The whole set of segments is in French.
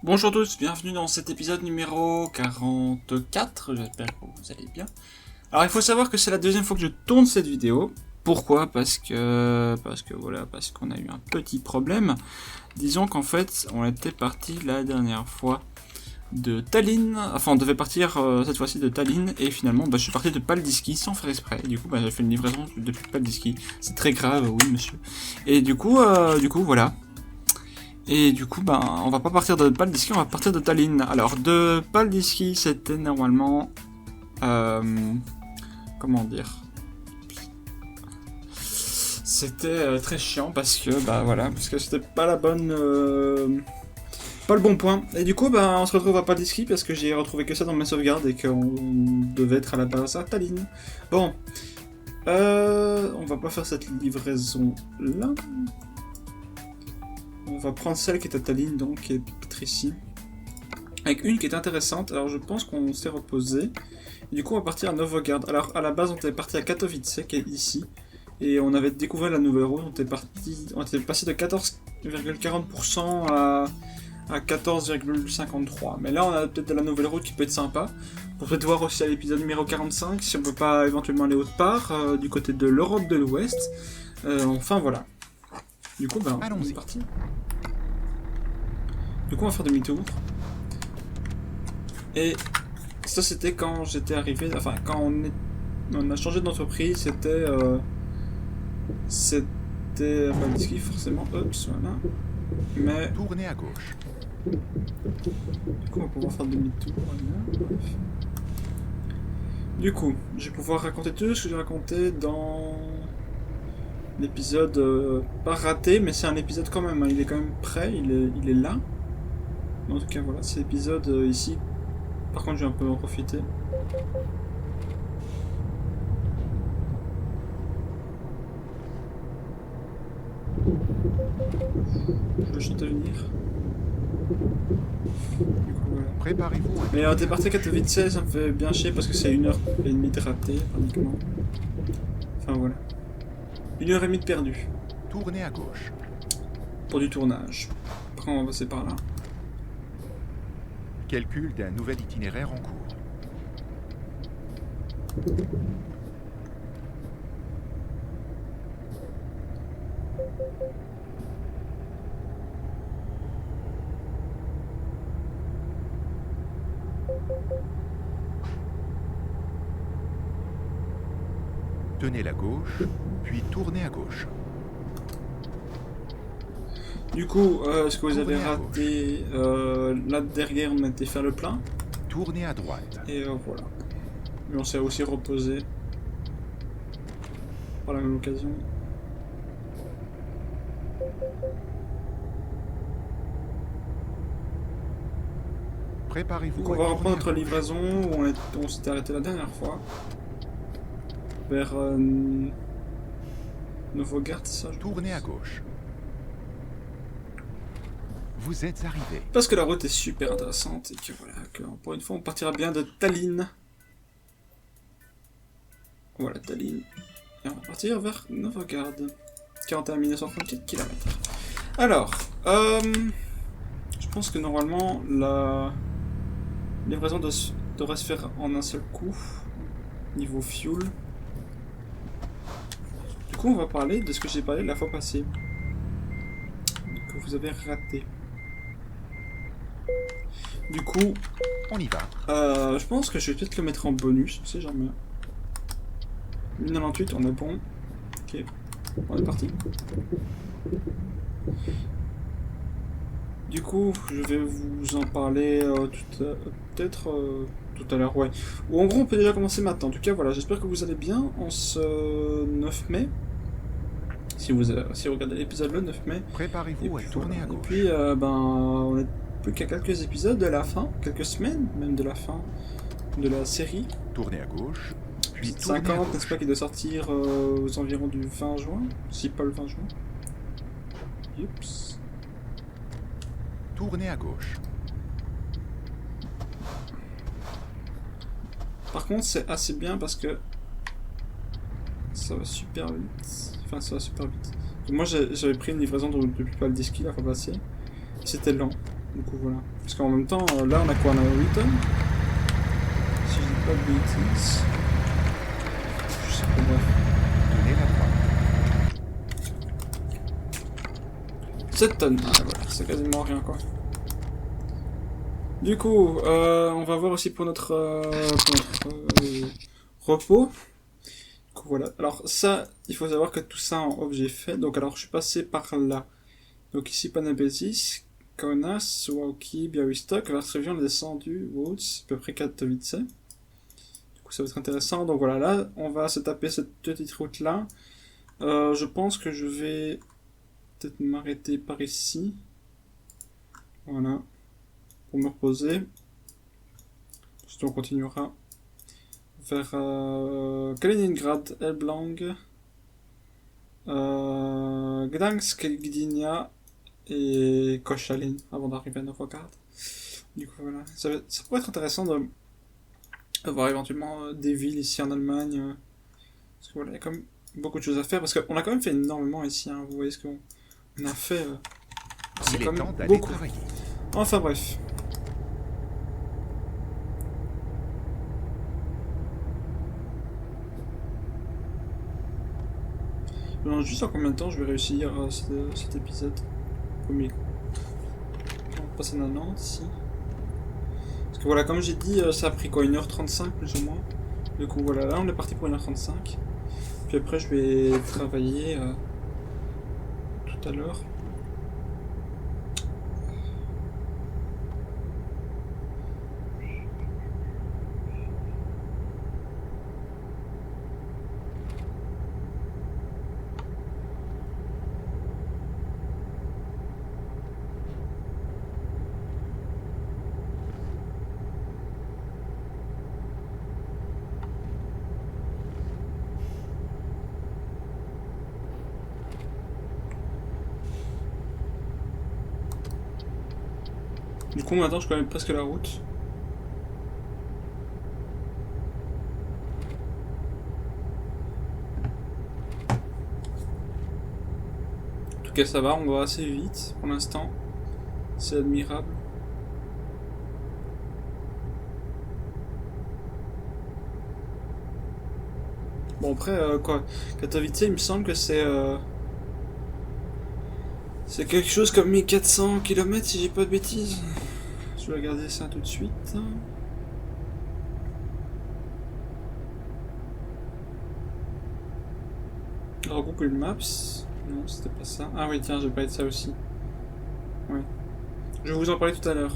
Bonjour à tous, bienvenue dans cet épisode numéro 44, j'espère que vous allez bien. Alors il faut savoir que c'est la deuxième fois que je tourne cette vidéo. Pourquoi ? Parce qu'on a eu un petit problème. Disons qu'en fait, on était parti la dernière fois de Tallinn, enfin on devait partir cette fois-ci de Tallinn, et finalement je suis parti de Paldiski sans faire exprès, et du coup j'ai fait une livraison depuis Paldiski. C'est très grave, oui monsieur. Et du coup voilà. Et du coup, on va pas partir de Paldiski, on va partir de Tallinn. Alors, de Paldiski, c'était normalement... comment dire ? C'était très chiant parce que, parce que c'était pas la bonne... pas le bon point. Et du coup, on se retrouve à Paldiski parce que j'ai retrouvé que ça dans mes sauvegardes et qu'on devait être à la base à Tallinn. Bon. On va pas faire cette livraison-là. On va prendre celle qui est à Tallinn, donc qui est peut-être ici. Avec une qui est intéressante, alors je pense qu'on s'est reposé. Et du coup on va partir à Novogorod. Alors à la base on était parti à Katowice, qui est ici. Et on avait découvert la nouvelle route, on était passé de 14,40% à 14,53. Mais là on a peut-être de la nouvelle route qui peut être sympa. Pour peut-être voir aussi à l'épisode numéro 45, si on peut pas éventuellement aller autre part, du côté de l'Europe de l'Ouest. Enfin voilà. Du coup, on est parti. Du coup, on va faire demi-tour. Et ça, c'était quand j'étais arrivé. Enfin, quand on a changé d'entreprise, c'était Paldiski, forcément. Oups, voilà. Mais. Tournez à gauche. Du coup, on va pouvoir faire demi-tour. Voilà. Du coup, je vais pouvoir raconter tout ce que j'ai raconté dans l'épisode pas raté, mais c'est un épisode quand même, hein. Il est quand même prêt, il est là. En tout cas voilà, c'est l'épisode ici. Par contre je vais un peu en profiter. Je chante à venir. Du coup, voilà. Préparez-vous. Mais t'es parti à Katowice, ça me fait bien chier parce que c'est 1h30 de raté, pratiquement. Enfin voilà. 1h30 de perdu. Tournez à gauche. Pour du tournage. Après on va passer par là. Calcul d'un nouvel itinéraire en cours. Tenez la gauche, puis tournez à gauche. Du coup, ce que vous avez raté, là derrière on a été faire le plein. Tournez à droite. Et voilà. Mais on s'est aussi reposé. Par la même occasion. Préparez-vous. Donc on va reprendre notre livraison où on s'était arrêté la dernière fois. Vers Novogorod, ça je Tournez à gauche. Vous êtes arrivé. Parce que la route est super intéressante et que voilà, pour une fois on partira bien de Tallinn. Voilà Tallinn. Et on va partir vers Novogorod. 41 934 km. Alors, je pense que normalement la livraison devrait se faire en un seul coup. Niveau fuel. Du coup on va parler de ce que j'ai parlé la fois passée. Que vous avez raté. Du coup, on y va. Je pense que je vais peut-être le mettre en bonus, on sait jamais. 1098, on est bon. Ok, on est parti. Du coup, je vais vous en parler peut-être tout à l'heure, ouais. Ou en gros, on peut déjà commencer maintenant. En tout cas, voilà, j'espère que vous allez bien en ce 9 mai. Si vous regardez l'épisode le 9 mai. Préparez-vous à tourner à gauche. Et puis, on est plus qu'à quelques épisodes de la fin, quelques semaines même de la fin de la série. Tournez à gauche, puis 50, n'est-ce pas, qui doit sortir aux environs du 20 juin, si pas le 20 juin. Oups. Tournez à gauche. Par contre, c'est assez bien parce que ça va super vite. Enfin, ça va super vite. Moi, j'avais pris une livraison depuis Paldiski la fois passée. C'était lent. Du coup, voilà. Parce qu'en même temps, là, on a quoi? On a 8 tonnes? Si je dis pas de bêtises. Je sais pas, bref. Tenez la droite. 7 tonnes. Ah, voilà, c'est quasiment rien, quoi. Du coup, on va voir aussi pour notre, repos. Du coup, voilà. Alors, ça, il faut savoir que tout ça en off, j'ai fait. Donc, alors, je suis passé par là. Donc, ici, Panabesis, Kaunas, Wauki, Białystok, Varsovie, on est descendu, Woods, à peu près Katowice. Du coup, ça va être intéressant. Donc, voilà, là, on va se taper cette petite route-là. Je pense que je vais peut-être m'arrêter par ici. Voilà. Pour me reposer. Ensuite, on continuera vers Kaliningrad, Elblang, Gdansk, Gdynia et Koszalin avant d'arriver à Novogorod. Du coup, voilà. Ça pourrait être intéressant de voir éventuellement des villes ici en Allemagne. Parce que voilà, il y a quand même beaucoup de choses à faire. Parce qu'on a quand même fait énormément ici. Hein, vous voyez ce qu'on a fait. C'est quand même beaucoup. Travailler. Enfin bref. Je me demande juste en combien de temps je vais réussir cet épisode. Premier. On va passer à 90 ici. Parce que voilà, comme j'ai dit, ça a pris quoi, 1h35 plus ou moins. Du coup voilà, là on est parti pour 1h35. Puis après je vais travailler tout à l'heure. Du coup maintenant je connais presque la route. En tout cas ça va, on va assez vite pour l'instant. C'est admirable. Bon après quoi, Katowice il me semble que c'est quelque chose comme 1400 km si j'ai pas de bêtises. Je vais regarder ça tout de suite. Alors Google Maps. Non, c'était pas ça. Ah oui, tiens, j'ai pas de ça aussi. Ouais. Je vais vous en parler tout à l'heure.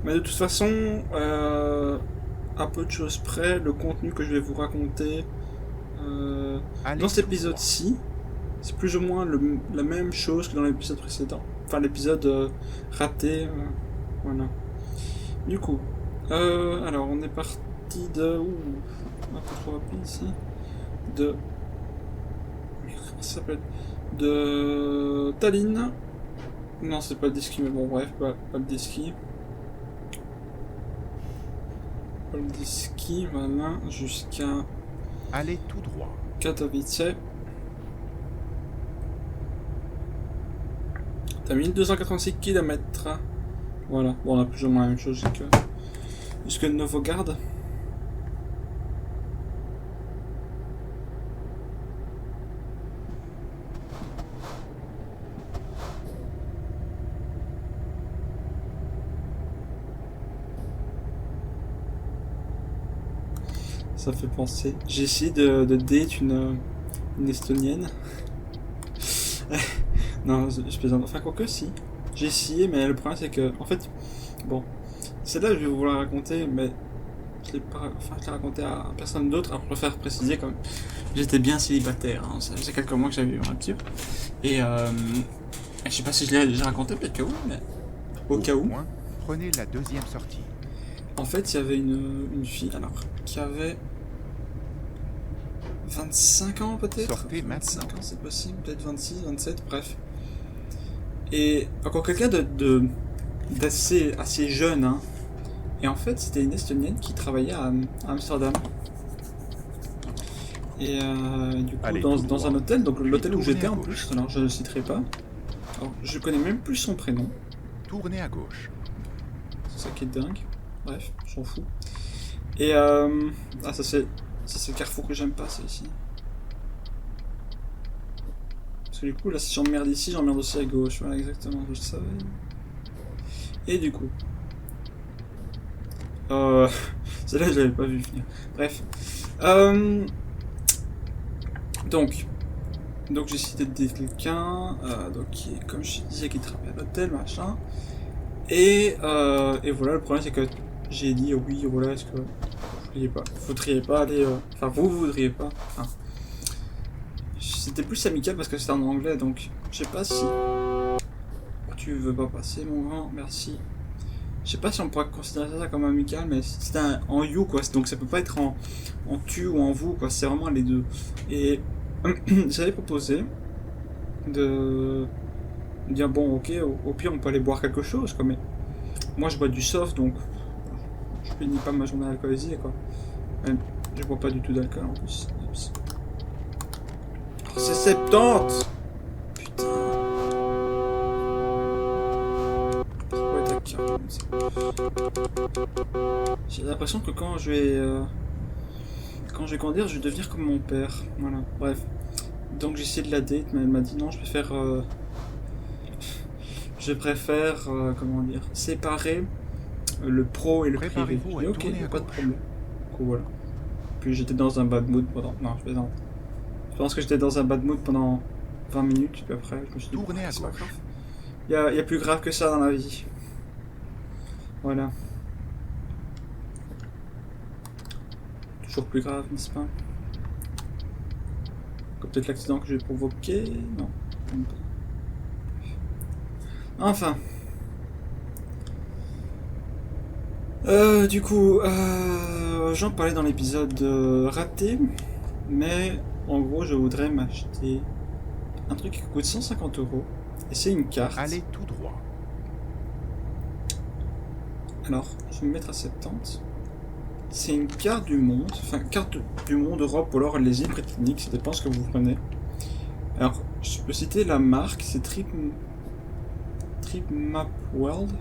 Mais de toute façon, à peu de choses près, le contenu que je vais vous raconter dans cet épisode-ci, c'est plus ou moins la même chose que dans l'épisode précédent. Enfin, l'épisode raté. Voilà. Du coup, alors on est parti de... Ouh, un peu trop rapide ici. De... Comment ça s'appelle? De Tallinn. Non, c'est pas le Diski, mais bon, bref, pas le Diski. Pas le Diski, voilà, jusqu'à... Allez tout droit. Katowice. T'as 1286 km. Voilà, bon, on a plus ou moins la même chose jusque Novogorod. Ça fait penser. J'ai essayé de date une estonienne. Non, je plaisante. Enfin, quoique, si. J'ai essayé, mais le problème, c'est que, en fait, bon, celle-là, je vais vous la raconter, mais je l'ai raconté à personne d'autre. Alors, je préfère préciser, comme j'étais bien célibataire, hein, ça faisait quelques mois que j'avais eu un petit. Et, je sais pas si je l'ai déjà raconté, peut-être que oui, mais au cas où. Point, prenez la deuxième sortie. En fait, il y avait une fille, alors, qui avait 25 ans peut-être. Sortez 25 maintenant. ans, c'est possible, peut-être 26, 27, bref. Et encore quelqu'un assez jeune, hein. Et en fait, c'était une Estonienne qui travaillait à Amsterdam. Et du coup, Allez, dans un hôtel, donc l'hôtel où tournez j'étais à en gauche. plus, alors je ne le citerai pas. Alors, je connais même plus son prénom. Tournez à gauche. C'est ça qui est dingue. Bref, je s'en fous. Et ça c'est le carrefour que j'aime pas, c'est ici. Parce que du coup là si j'emmerde ici, j'emmerde aussi à gauche. Voilà exactement, je le savais. Et du coup... celle-là je l'avais pas vu venir. Bref. Donc j'ai cité quelqu'un, donc comme je disais qui travaille à l'hôtel, machin. Et voilà, le problème c'est que j'ai dit oui, voilà, est-ce que vous voudriez pas aller, enfin vous voudriez pas, enfin, c'était plus amical parce que c'était en anglais, donc je sais pas si tu veux pas passer mon grand, merci. Je sais pas si on pourrait considérer ça comme amical, mais c'était en you quoi, donc ça peut pas être en tu ou en vous quoi, c'est vraiment les deux. Et j'avais proposé de dire bon ok, au pire on peut aller boire quelque chose quoi, mais moi je bois du soft donc je finis pas ma journée alcoolisée quoi. Même, je bois pas du tout d'alcool en plus. Oh, c'est 70. Putain. Pourquoi être actif comme ça? J'ai l'impression que quand je vais grandir, je vais devenir comme mon père. Voilà, bref. Donc j'ai essayé de la date, mais elle m'a dit non, je préfère comment dire, séparer le pro et le privé. Je dis ok, pas de problème. Du coup, voilà. Puis j'étais dans un bad mood pendant... Non, je plaisante. Je pense que j'étais dans un bad mood pendant 20 minutes, puis après je me suis dit... Tournez à gauche. Il y a plus grave que ça dans la vie. Voilà. Toujours plus grave, n'est-ce pas? Comme peut-être l'accident que j'ai provoqué... Non. Enfin... du coup, j'en parlais dans l'épisode raté, mais en gros, je voudrais m'acheter un truc qui coûte 150 €, et c'est une carte. Allez tout droit. Alors, je vais me mettre à 70. C'est une carte du monde, enfin, carte du monde, Europe, ou alors les îles britanniques, ça dépend ce que vous prenez. Alors, je peux citer la marque, c'est Trip Map World.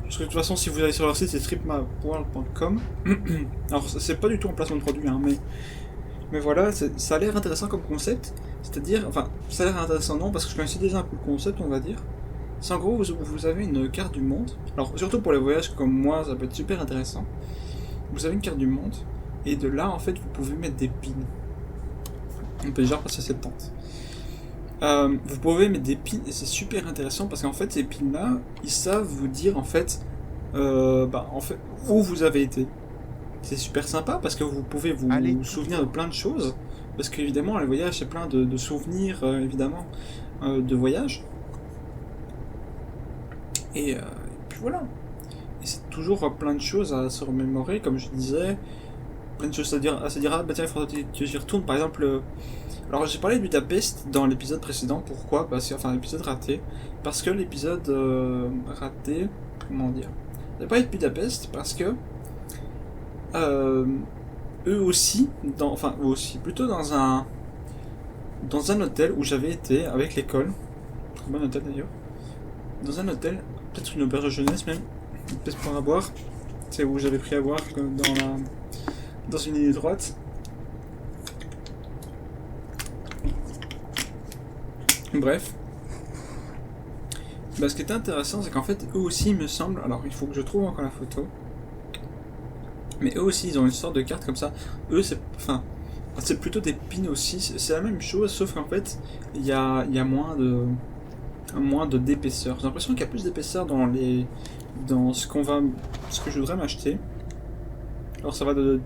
Parce que de toute façon, si vous allez sur leur site, c'est tripmapworld.com. Alors, c'est pas du tout un placement de produit, hein, mais voilà, ça a l'air intéressant comme concept. C'est-à-dire, enfin, ça a l'air intéressant non, parce que je connaissais déjà un peu le concept, on va dire. C'est en gros, vous avez une carte du monde. Alors, surtout pour les voyages comme moi, ça peut être super intéressant. Vous avez une carte du monde, et de là, en fait, vous pouvez mettre des pins. On peut déjà passer cette tente. Vous pouvez mettre des pins et c'est super intéressant parce qu'en fait ces pins là ils savent vous dire en fait où vous avez été. C'est super sympa parce que vous pouvez vous souvenir de plein de choses parce qu'évidemment les voyages c'est plein de souvenirs évidemment de voyages et puis voilà, et c'est toujours plein de choses à se remémorer comme je disais, plein de choses à se dire ah bah tiens il faudrait que j'y retourne par exemple. Alors j'ai parlé de Budapest dans l'épisode précédent, pourquoi? Enfin l'épisode raté, parce que l'épisode raté, comment dire, j'ai parlé de Budapest parce que eux aussi, plutôt dans un hôtel où j'avais été avec l'école, un bon hôtel d'ailleurs, dans un hôtel, peut-être une auberge de jeunesse même, peut-être pour à boire, c'est où j'avais pris à boire dans une ligne droite. Bref. Bah, ce qui est intéressant, c'est qu'en fait, eux aussi, il me semble... Alors, il faut que je trouve encore la photo. Mais eux aussi, ils ont une sorte de carte comme ça. Eux, c'est... Enfin... C'est plutôt des pins aussi. C'est la même chose, sauf qu'en fait, il y a moins d'épaisseur. J'ai l'impression qu'il y a plus d'épaisseur dans ce que je voudrais m'acheter. Alors, ça va de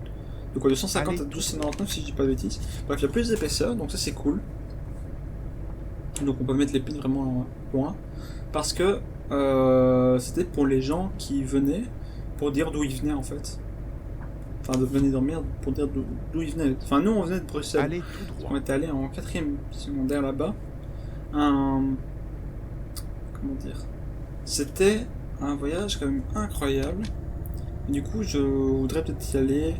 quoi, de 150 à 12,99 si je dis pas de bêtises. Bref, il y a plus d'épaisseur, donc ça, c'est cool. Donc on peut mettre les pins vraiment loin. Parce que c'était pour les gens qui venaient pour dire d'où ils venaient en fait. Enfin de venir dormir pour dire d'où ils venaient. Enfin nous on venait de Bruxelles. Allez tout droit. On était allé en 4e secondaire là-bas. Comment dire, c'était un voyage quand même incroyable. Et du coup je voudrais peut-être y aller.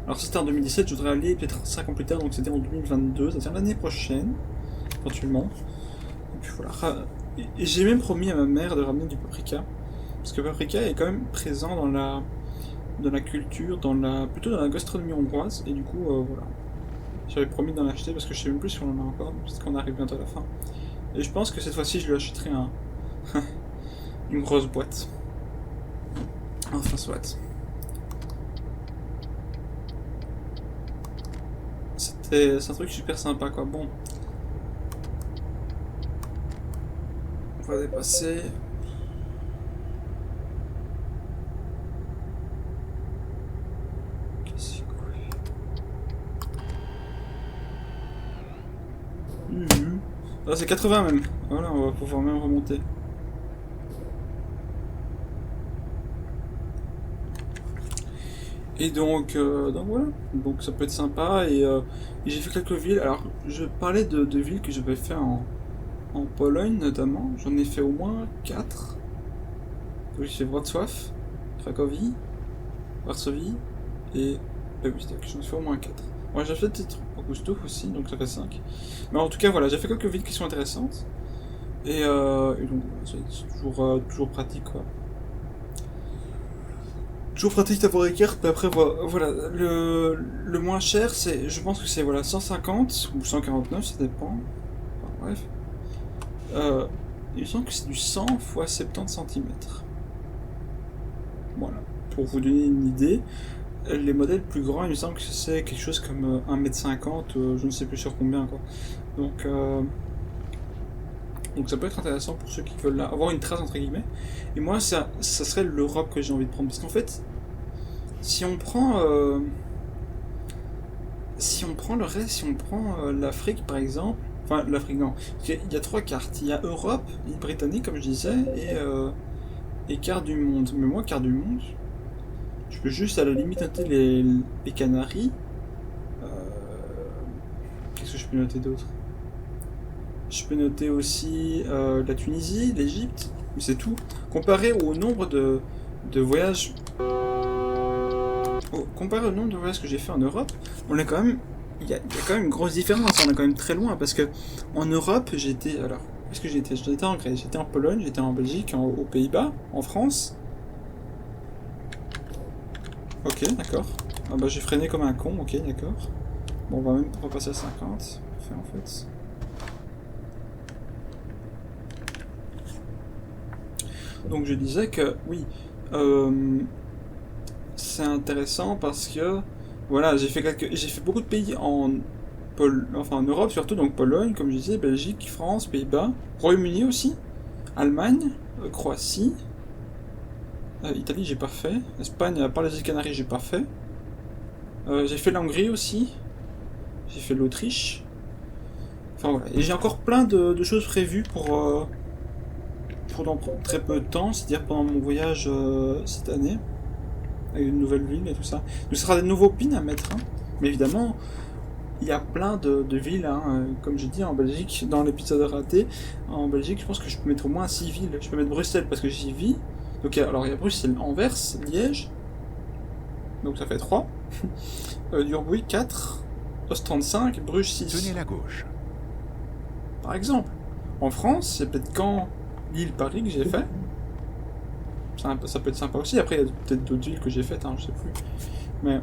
Alors c'était en 2017, je voudrais aller peut-être 5 ans plus tard, donc c'était en 2022, c'est-à-dire l'année prochaine. Éventuellement. Et puis voilà. Et j'ai même promis à ma mère de ramener du paprika. Parce que le paprika est quand même présent dans la culture, plutôt dans la gastronomie hongroise. Et du coup, voilà. J'avais promis d'en acheter parce que je sais même plus si on en a encore, parce qu'on arrive bientôt à la fin. Et je pense que cette fois-ci, je lui achèterai une grosse boîte. Enfin, soit. C'est un truc super sympa, quoi. Bon. On va dépasser. Qu'est-ce que Ah, c'est 80 même. Voilà, on va pouvoir même remonter. Et donc voilà, donc ça peut être sympa et j'ai fait quelques villes. Alors je parlais de villes que j'avais fait en Pologne notamment, j'en ai fait au moins 4. Donc j'ai fait Wrocław, Cracovie, Varsovie et Białystok, j'en ai fait au moins 4. Ouais, j'ai fait peut-être Augustów aussi, donc ça fait 5. Mais en tout cas voilà, j'ai fait quelques villes qui sont intéressantes et donc c'est toujours pratique quoi. Toujours pratique d'avoir les cartes, mais après voilà, le moins cher, je pense que c'est voilà 150 ou 149, ça dépend. Enfin, bref. Il me semble que c'est du 100 x 70 cm. Voilà, pour vous donner une idée. Les modèles plus grands, il me semble que c'est quelque chose comme 1,50 m, je ne sais plus sur combien quoi. Donc ça peut être intéressant pour ceux qui veulent avoir une trace entre guillemets. Et moi ça serait l'Europe que j'ai envie de prendre. Parce qu'en fait, si on prend le reste, si on prend l'Afrique par exemple, enfin l'Afrique non, il y a 3 cartes. Il y a Europe, l'île britannique comme je disais, et quart du monde. Mais moi quart du monde, je peux juste à la limite noter les Canaries. Qu'est-ce que je peux noter d'autre? Je peux noter aussi la Tunisie, l'Égypte, mais c'est tout. Comparé au nombre de voyages. Comparé au nombre de voyages que j'ai fait en Europe, on est quand même. Il y a quand même une grosse différence, on est quand même très loin parce que en Europe, j'étais. Alors, où est-ce que j'étais? J'étais en Grèce, j'étais en Pologne, j'étais en Belgique, aux Pays-Bas, en France. Ok, d'accord. Ah bah j'ai freiné comme un con, ok, d'accord. Bon, on va passer à 50. Parfait en fait. Donc je disais que oui, c'est intéressant parce que voilà, j'ai fait beaucoup de pays en Europe surtout, donc Pologne, comme je disais, Belgique, France, Pays-Bas, Royaume-Uni aussi, Allemagne, Croatie, Italie j'ai pas fait, Espagne à part les îles Canaries j'ai pas fait, j'ai fait la Hongrie aussi, j'ai fait l'Autriche, enfin voilà, et j'ai encore plein de choses prévues pour dans très peu de temps, c'est-à-dire pendant mon voyage cette année, avec une nouvelle ville et tout ça. Donc ce sera des nouveaux pins à mettre, hein. Mais évidemment, il y a plein de villes, hein, comme j'ai dit en Belgique, dans l'épisode raté, en Belgique je pense que je peux mettre au moins 6 villes. Je peux mettre Bruxelles parce que j'y vis. Donc alors il y a Bruxelles, Anvers, Liège, donc ça fait 3. Durbuy 4, Ostende 5, Bruges 6. Tenez la gauche. Par exemple. En France, c'est peut-être Caen, Lille, Paris que j'ai fait. Ça peut être sympa aussi. Après, il y a peut-être d'autres villes que j'ai faites, hein, je sais plus. Mais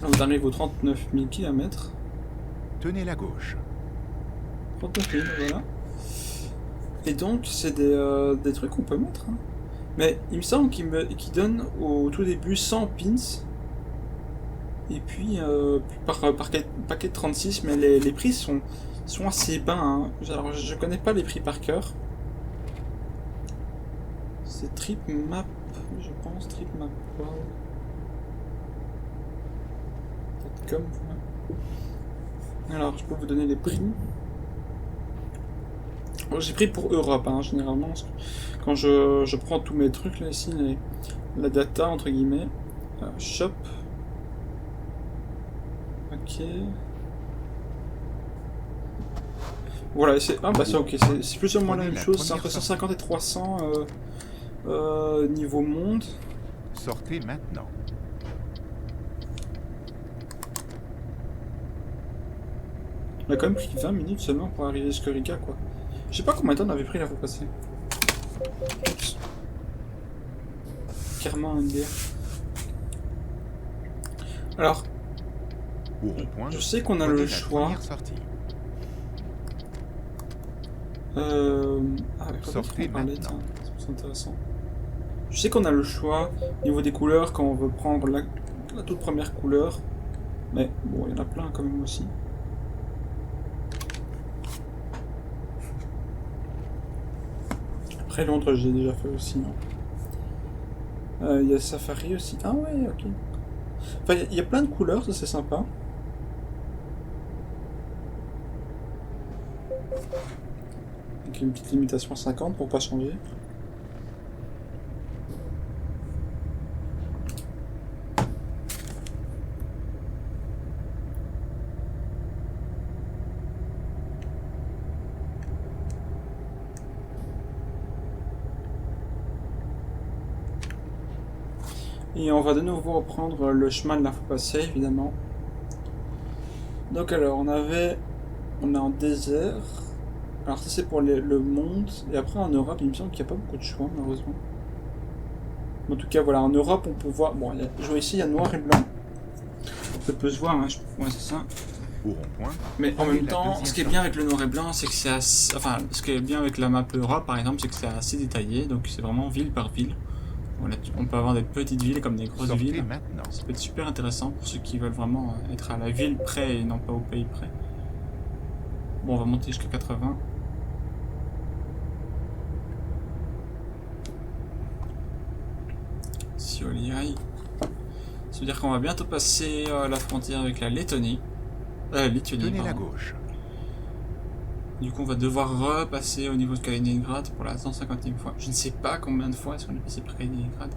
on arrive aux 39 000 km. Tenez la gauche. 39 000, voilà. Et donc, c'est des trucs qu'on peut mettre. Hein. Mais il me semble qu'il donne au tout début 100 pins. Et puis, par paquet de 36, mais les prix sont assez bas. Hein. Alors, je connais pas les prix par cœur. C'est TripMap, je pense, TripMap. Wow. Comme alors, je peux vous donner les prix. Bon, j'ai pris pour Europe, hein, généralement. Parce que quand je prends tous mes trucs là ici, la data entre guillemets, shop. Ok. Voilà, c'est ok, c'est plus ou moins la même chose. C'est entre 150 et 300 niveau monde. Sortez maintenant. On a quand même pris 20 minutes seulement pour arriver jusqu'à Riga, quoi. Je sais pas combien de temps on avait pris la fois passée. Oups. Carrément un dé. Alors, Au rond-point, je sais qu'on a prenez le la choix. première sortie. Avec Sortez maintenant. c'est intéressant. Je sais qu'on a le choix au niveau des couleurs quand on veut prendre la toute première couleur. Mais bon, il y en a plein quand même aussi. Après Londres, j'ai déjà fait aussi. Il y a Safari aussi. Ah ouais, ok. Enfin, il y a plein de couleurs, ça c'est sympa. Donc une petite limitation à 50 pour pas changer. Et on va de nouveau reprendre le chemin de la fois passée, évidemment. Donc alors, on est en désert. Alors ça c'est pour le monde. Et après en Europe, il me semble qu'il n'y a pas beaucoup de choix, malheureusement. En tout cas, voilà, en Europe, on peut voir... Bon, je vois ici, il y a noir et blanc. Ça peut se voir, hein, ouais, c'est ça. Au rond-point, Mais en prenez même la temps, deuxième ce qui est bien avec le noir et blanc, c'est que c'est assez... Enfin, ce qui est bien avec la map Europe, par exemple, c'est que c'est assez détaillé. Donc c'est vraiment ville par ville. Voilà, on peut avoir des petites villes comme des grosses sortez villes. maintenant. Ça peut être super intéressant pour ceux qui veulent vraiment être à la ville près et non pas au pays près. Bon, on va monter jusqu'à 80. Si on y aille. Ça veut dire qu'on va bientôt passer la frontière avec la Lettonie. Lituanie, Tenez la pardon. gauche. Du coup, on va devoir repasser au niveau de Kaliningrad pour la 150e fois. Je ne sais pas combien de fois est-ce qu'on est passé par Kaliningrad.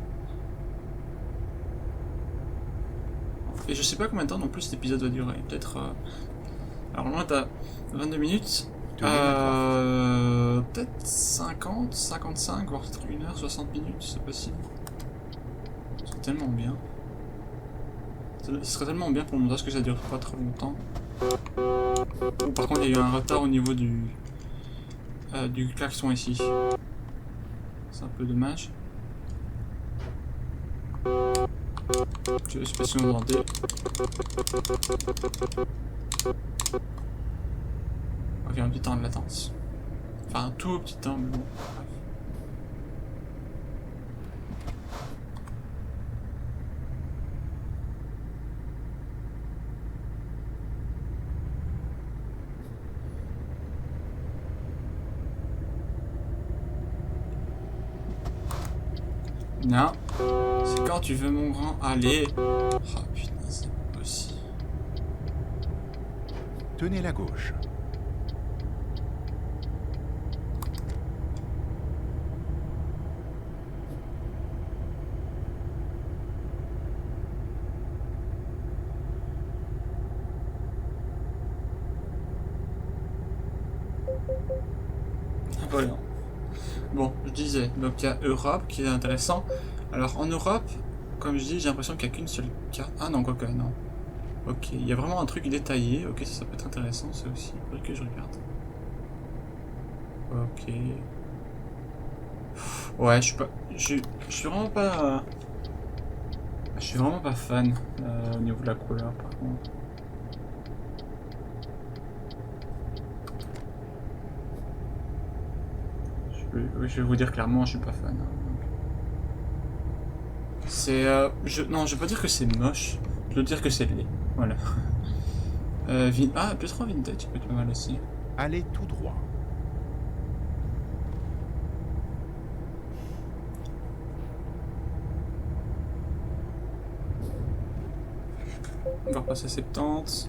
Et je sais pas combien de temps non plus cet épisode va durer. Peut-être... Alors là, t'as 22 minutes. Tenez la droite. Peut-être 50, 55, voire 1 heure, 60 minutes, c'est possible. C'est tellement bien. Ce serait tellement bien pour le montage que ça dure pas trop longtemps. Bon, par contre, il y a eu un retard au niveau du klaxon ici. C'est un peu dommage. Je sais pas si vous m'entendez. Il y a un petit temps de latence. Enfin, un tout petit temps, mais bon. Bref. Non. C'est quand tu veux, mon grand. Allez. Oh putain, c'est pas possible. Tenez la gauche. Voilà. Bon, je disais, donc il y a Europe qui est intéressant. Alors en Europe, comme je dis, j'ai l'impression qu'il n'y a qu'une seule carte. Ah non, quoique, non. Ok, il y a vraiment un truc détaillé. Ok, ça peut être intéressant, ça aussi. Il faudrait que je regarde. Ok. Ouais, je suis pas... Je suis vraiment pas... Je suis vraiment pas fan au niveau de la couleur, par contre. Je vais vous dire clairement, je suis pas fan. C'est... non, je vais pas dire que c'est moche. Je veux dire que c'est laid. Voilà. Ah, peut-être en vintage, peut être pas mal aussi. Allez tout droit. On va repasser à 70.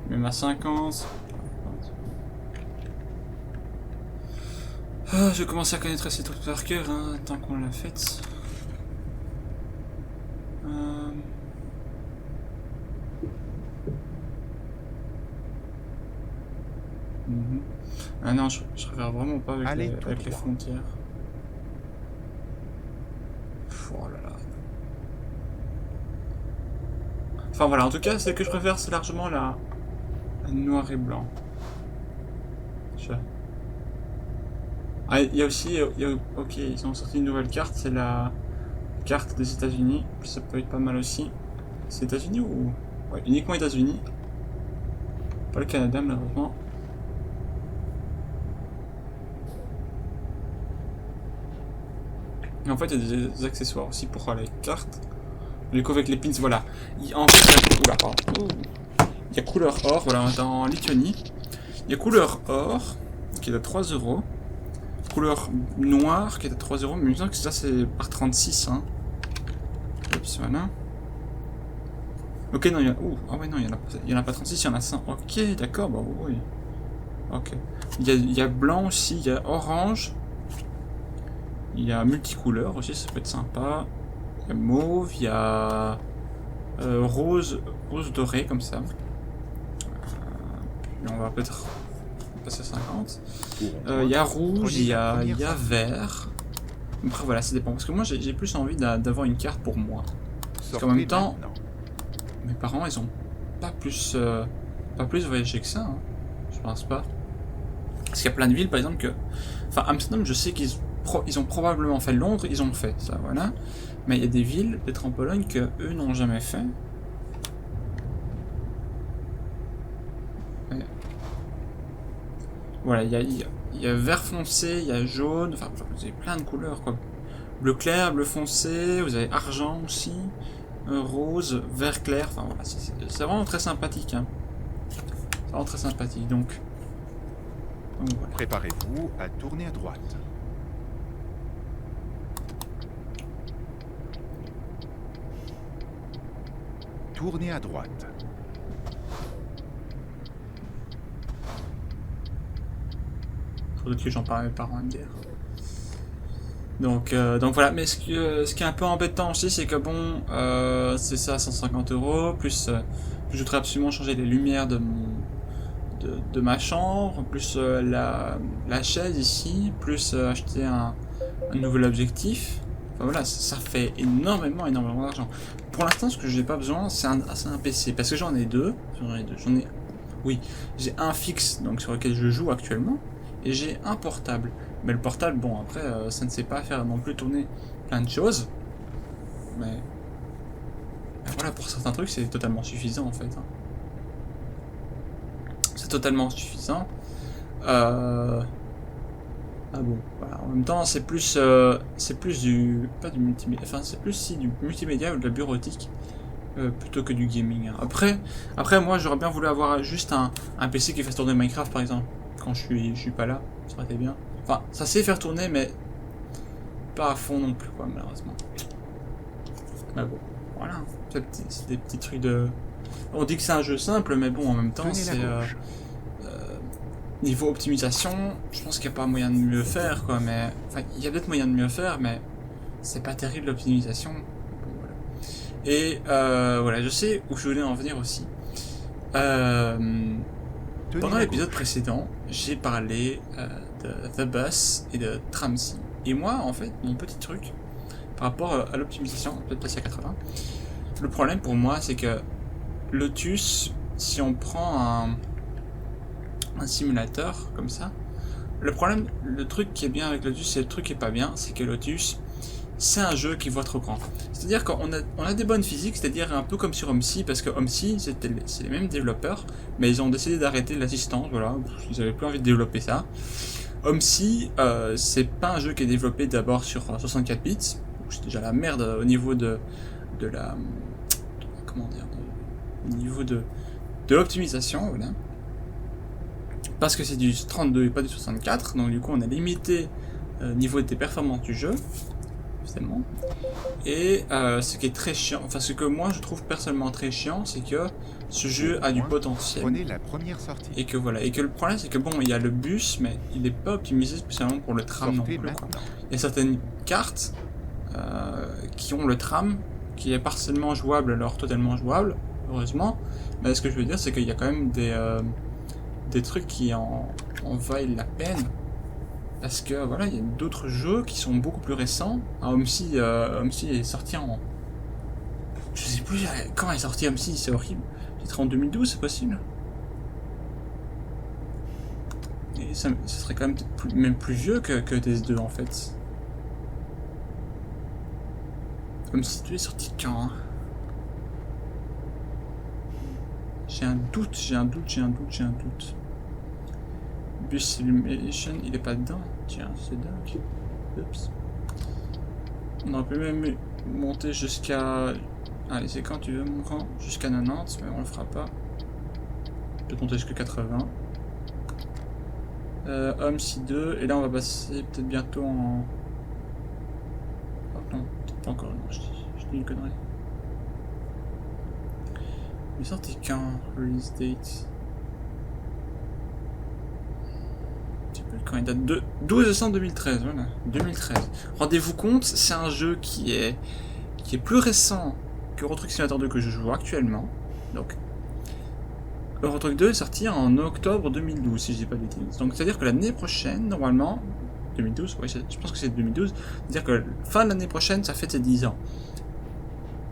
Même à 50. Ah, je vais commencer à connaître ces trucs par cœur, hein, tant qu'on l'a fait. Ah non, je regarde vraiment pas avec les frontières. Oh là là. Enfin voilà, en tout cas, celle que je préfère, c'est largement la noir et blanc. Ah, il y a aussi, ok, ils ont sorti une nouvelle carte, c'est la carte des États-Unis, ça peut être pas mal aussi. C'est États-Unis ou... Ouais, uniquement États-Unis. Pas le Canada malheureusement. Et en fait, il y a des accessoires aussi pour les cartes. Du coup, avec les pins, voilà. En fait, oula, pardon. Il y a couleur or, voilà, on est en Lituanie. Il y a couleur or, qui est à 3 €. Couleur noire, qui est à 3 €. Mais il me semble que ça, c'est par 36, hein. Oups, voilà. Ok, non, il y a... Ouh, ah ouais, non, il y en a pas 36, il y en a 5. Ok, d'accord, bah oui. Ok. Il y a blanc aussi, il y a orange. Il y a multicouleur aussi, ça peut être sympa. Il y a mauve, il y a rose doré, comme ça. Puis on va peut-être passer à 50. Il y a rouge, il y a vert. Après voilà, ça dépend. Parce que moi j'ai plus envie d'avoir une carte pour moi. Parce qu'en même temps, mes parents ils ont pas plus voyagé que ça. Hein. Je pense pas. Parce qu'il y a plein de villes par exemple que... Enfin Amsterdam je sais qu'ils ont probablement fait. Londres ils ont fait ça, voilà. Mais il y a des villes, peut-être en Pologne, que eux n'ont jamais fait. Ouais. Voilà, il y a vert foncé, il y a jaune, enfin vous avez plein de couleurs quoi. Bleu clair, bleu foncé, vous avez argent aussi, rose, vert clair, enfin voilà, c'est vraiment très sympathique. Hein. C'est vraiment très sympathique donc voilà. Préparez-vous à tourner à droite. Tournez à droite. Faudrait que j'en parle à mes parents à me dire. Donc voilà, mais ce qui est un peu embêtant aussi, c'est que bon, c'est ça, 150 €, plus je voudrais absolument changer les lumières de ma chambre, plus la chaise ici, plus acheter un nouvel objectif. Enfin voilà, ça fait énormément d'argent. Pour l'instant, ce que j'ai pas besoin, c'est un PC, parce que j'en ai deux. Oui, j'ai un fixe, donc sur lequel je joue actuellement, et j'ai un portable. Mais le portable, bon, après, ça ne sait pas faire non plus tourner plein de choses. Mais voilà, pour certains trucs, c'est totalement suffisant en fait. Hein. C'est totalement suffisant. Ah bon, voilà. En même temps, c'est plus du... Pas du multimédia, enfin, c'est plus si du multimédia ou de la bureautique. Plutôt que du gaming. Hein. Après moi, j'aurais bien voulu avoir juste un PC qui fasse tourner Minecraft, par exemple. Quand je suis pas là, ça aurait été bien. Enfin, ça sait faire tourner, mais pas à fond non plus, quoi, malheureusement. Mais bon, voilà. C'est des petits trucs de... On dit que c'est un jeu simple, mais bon, en même temps, c'est... niveau optimisation, je pense qu'il n'y a pas moyen de mieux faire, quoi, mais... Enfin, il y a peut-être moyen de mieux faire, mais... C'est pas terrible l'optimisation. Bon, voilà. Et voilà, je sais où je voulais en venir aussi. Pendant l'épisode précédent, j'ai parlé de The Bus et de Tramcy. Et moi, en fait, mon petit truc, par rapport à l'optimisation, peut-être passer à 80, le problème pour moi, c'est que Lotus, si on prend un simulateur comme ça, le truc qui est bien avec Lotus et le truc qui est pas bien, c'est que Lotus, c'est un jeu qui voit trop grand. C'est-à-dire qu'on a des bonnes physiques, c'est-à-dire un peu comme sur Homsi, parce que Homsi, c'est les mêmes développeurs, mais ils ont décidé d'arrêter l'assistance, voilà, ils avaient plus envie de développer ça. Homsi, c'est pas un jeu qui est développé d'abord sur 64 bits, c'est déjà la merde au niveau de la... Comment dire, au niveau de l'optimisation, voilà. Parce que c'est du 32 et pas du 64, donc du coup on a limité niveau des performances du jeu. Et ce qui est très chiant, enfin ce que moi je trouve personnellement très chiant, c'est que ce jeu a du potentiel. Prenez la première sortie. Et que voilà, et que le problème c'est que bon, il y a le bus, mais il n'est pas optimisé spécialement pour le tram non plus. Quoi. Il y a certaines cartes qui ont le tram, qui est partiellement jouable, alors totalement jouable, heureusement. Mais ce que je veux dire, c'est qu'il y a quand même des trucs qui en valent la peine. Parce que voilà, il y a d'autres jeux qui sont beaucoup plus récents. Homsi est sorti en... Je sais plus quand est sorti Homsi, c'est horrible. Peut-être en 2012, c'est possible. Et Et ça serait quand même peut-être même plus vieux que DS2 en fait. Comme si tu es sorti quand hein. J'ai un doute. Bus Simulation, il est pas dedans. Tiens, c'est dingue. Oups. On aurait pu même monter jusqu'à... Allez, c'est quand tu veux mon grand. Jusqu'à 90, mais on le fera pas. Peut-être monter jusqu'à 80. OMSI 2, et là on va passer peut-être bientôt en... Oh non, peut-être pas encore, non, je dis une connerie. Il est sorti quand? Release date. Quand il date de 12 décembre 2013, voilà, 2013. Rendez-vous compte, c'est un jeu qui est plus récent que Euro Truck Simulator 2 que je joue actuellement. Donc, Euro Truck 2 est sorti en octobre 2012, si je dis pas de bêtises. Donc, c'est-à-dire que l'année prochaine, normalement, 2012, oui, je pense que c'est 2012, c'est-à-dire que fin de l'année prochaine, ça fait ses 10 ans.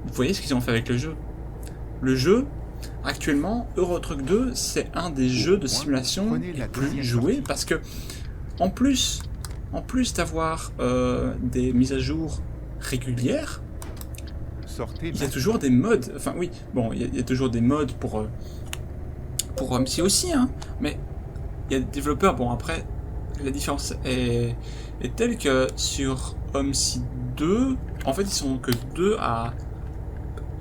Vous voyez ce qu'ils ont fait avec le jeu? Le jeu, actuellement, Euro Truck 2, c'est un des jeux de simulation les plus joués parce que, en plus d'avoir des mises à jour régulières, il y a toujours des mods. Enfin, oui, bon, il y a toujours des mods pour OMSI aussi, hein, mais il y a des développeurs. Bon, après, la différence est telle que sur OMSI 2, en fait, ils sont que 2 à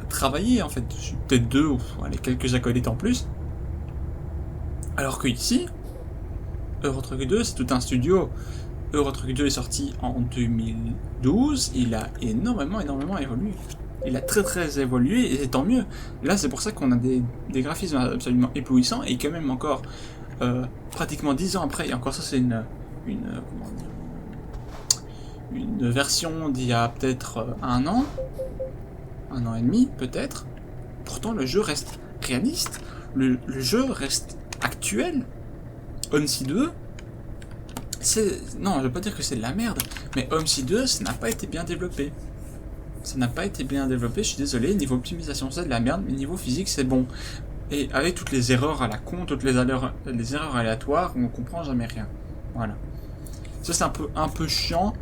travailler, en fait, peut-être 2 ou allez, quelques acolytes en plus. Alors que ici, Euro Truck 2, c'est tout un studio. Euro Truck 2 est sorti en 2012, il a énormément évolué. Il a très évolué et c'est tant mieux. Là, c'est pour ça qu'on a des graphismes absolument éblouissants et quand même encore pratiquement 10 ans après, et encore ça, c'est une version d'il y a peut-être un an et demi, peut-être. Pourtant, le jeu reste réaliste, le jeu reste actuel. OMSI 2, non, je veux pas dire que c'est de la merde, mais OMSI 2, ça n'a pas été bien développé. Je suis désolé, niveau optimisation c'est de la merde, mais niveau physique c'est bon. Et avec toutes les erreurs à la con, toutes les erreurs aléatoires, on comprend jamais rien. Voilà. Ça c'est un peu chiant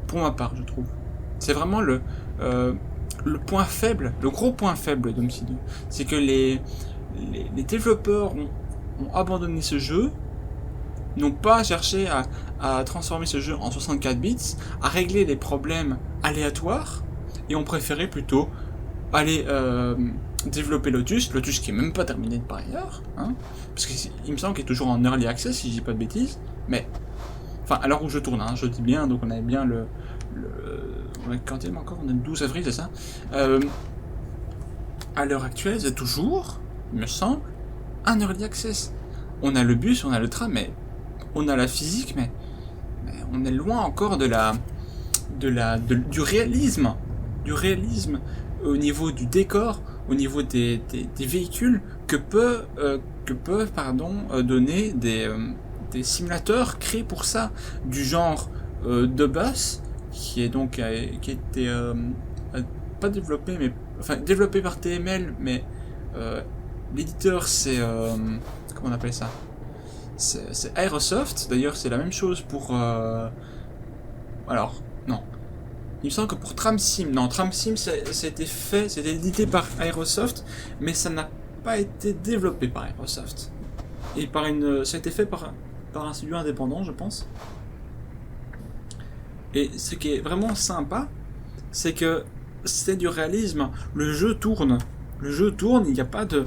pour ma part, je trouve. C'est vraiment le point faible, le gros point faible d'OMSI 2. C'est que les développeurs ont abandonné ce jeu, n'ont pas cherché à transformer ce jeu en 64 bits, à régler les problèmes aléatoires, et ont préféré plutôt aller développer Lotus qui est même pas terminé par ailleurs, hein, parce qu'il me semble qu'il est toujours en early access si je dis pas de bêtises, mais enfin à l'heure où je tourne, hein, je dis bien, donc on avait bien quand est encore, on est le 12 avril, c'est ça, à l'heure actuelle c'est toujours, il me semble, un early access. On a le bus, on a le tram, mais on a la physique, mais on est loin encore du réalisme au niveau du décor, au niveau des véhicules que peuvent donner des simulateurs créés pour ça, du genre de bus, qui est donc qui a été pas développé, mais enfin développé par TML, mais l'éditeur c'est comment on appelle ça? C'est Aerosoft. D'ailleurs, c'est la même chose pour alors non. Il me semble que pour TramSim, c'était édité par Aerosoft, mais ça n'a pas été développé par Aerosoft. Et ça a été fait par un studio indépendant, je pense. Et ce qui est vraiment sympa, c'est que c'est du réalisme. Le jeu tourne, il n'y a pas de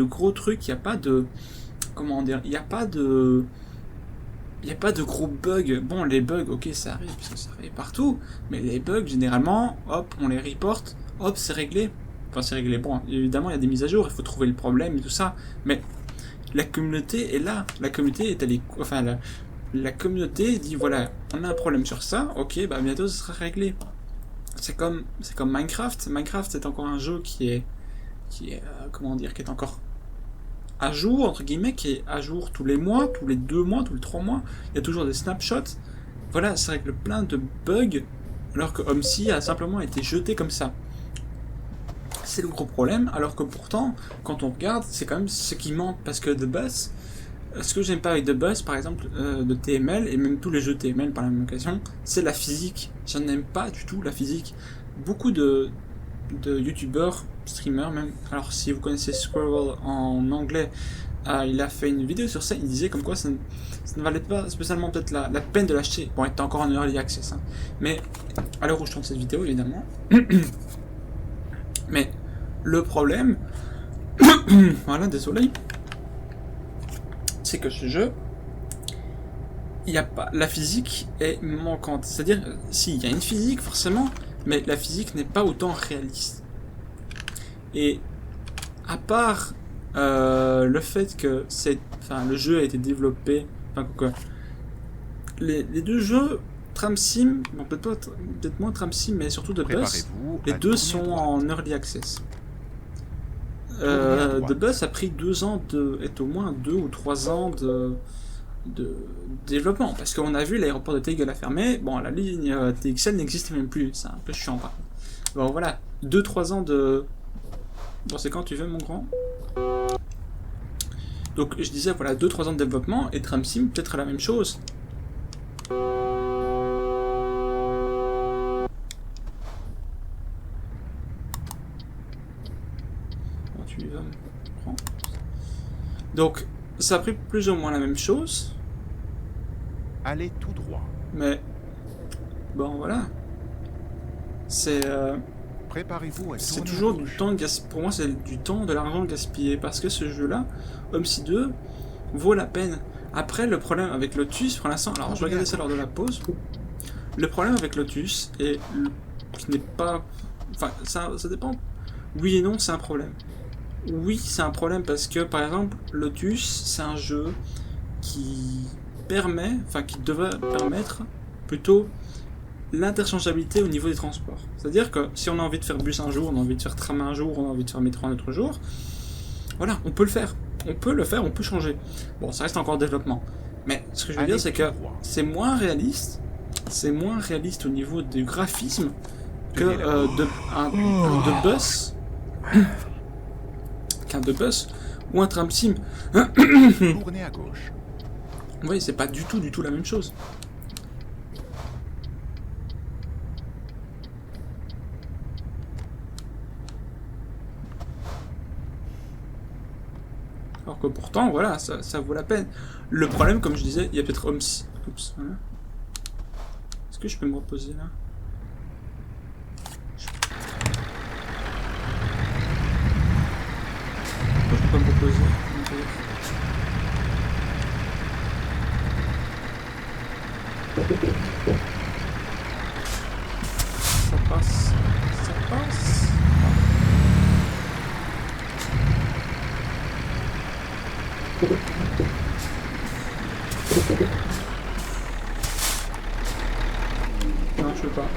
gros trucs, il n'y a pas de... Comment dire, il n'y a pas de gros bugs. Bon, les bugs, ok, ça arrive, parce que ça arrive partout, mais les bugs, généralement, hop, on les reporte, hop, c'est réglé. Enfin, c'est réglé. Bon, évidemment, il y a des mises à jour, il faut trouver le problème et tout ça, mais la communauté est là. La communauté est allée... Enfin, la communauté dit, voilà, on a un problème sur ça, ok, bah bientôt, ce sera réglé. C'est comme Minecraft. Minecraft, c'est encore un jeu qui est comment dire, qui est encore à jour, entre guillemets, qui est à jour tous les mois, tous les 2 mois, tous les 3 mois. Il y a toujours des snapshots. Voilà, ça règle plein de bugs, alors que OMSI a simplement été jeté comme ça. C'est le gros problème, alors que pourtant, quand on regarde, c'est quand même ce qui manque, parce que de base, Ce que j'aime pas avec The Bus, par exemple, de TML, et même tous les jeux TML par la même occasion, c'est la physique. Je n'aime pas du tout la physique. Beaucoup de youtubeurs, streamers même, alors si vous connaissez Squirrel en anglais, il a fait une vidéo sur ça, il disait comme quoi ça ne valait pas spécialement peut-être la peine de l'acheter. Bon, il était encore en early access, hein. Mais à l'heure où je tourne cette vidéo, évidemment. Mais le problème, voilà, désolé, c'est que ce jeu, il y a pas, la physique est manquante. C'est-à-dire, si, il y a une physique forcément, mais la physique n'est pas autant réaliste. Et à part le fait que le jeu a été développé, les deux jeux, Tram Sim, bon, peut-être moins Tram Sim, mais surtout The Bus, les deux sont en early access. The Bus a pris 2 ans est au moins 2 ou 3 ans de développement, parce qu'on a vu l'aéroport de Tegel a fermé, bon, la ligne TXL n'existe même plus, c'est un peu chiant par contre. Bon voilà, 2-3 ans de... Bon, c'est quand tu veux mon grand. Donc je disais voilà, 2-3 ans de développement, et Tram Sim peut-être la même chose. Tu vas me prendre. Donc ça a pris plus ou moins la même chose. Allez tout droit. Mais bon voilà. C'est Préparez-vous à c'est toujours du temps pour moi c'est du temps, de l'argent gaspillé, parce que ce jeu-là, Homesy 2, vaut la peine. Après le problème avec Lotus pour l'instant, alors je regardais ça lors de la pause. Le problème avec Lotus et qui n'est pas, enfin ça dépend. Oui et non, c'est un problème. Oui, c'est un problème parce que par exemple Lotus, c'est un jeu qui qui devrait permettre plutôt l'interchangeabilité au niveau des transports. C'est-à-dire que si on a envie de faire bus un jour, on a envie de faire tram un jour, on a envie de faire métro un autre jour, voilà, on peut le faire. On peut le faire, on peut changer. Bon, ça reste encore en développement. Mais ce que je veux dire, c'est que c'est moins réaliste au niveau du graphisme que un de bus qu'un de bus ou un tram sim. Tournez à gauche. Oui, c'est pas du tout la même chose. Alors que pourtant, voilà, ça vaut la peine. Le problème, comme je disais, il y a peut-être Homesy. Oups, voilà. Est-ce que je peux me reposer là? Je peux pas me reposer. Ça passe. Ça passe. Non, je veux pas.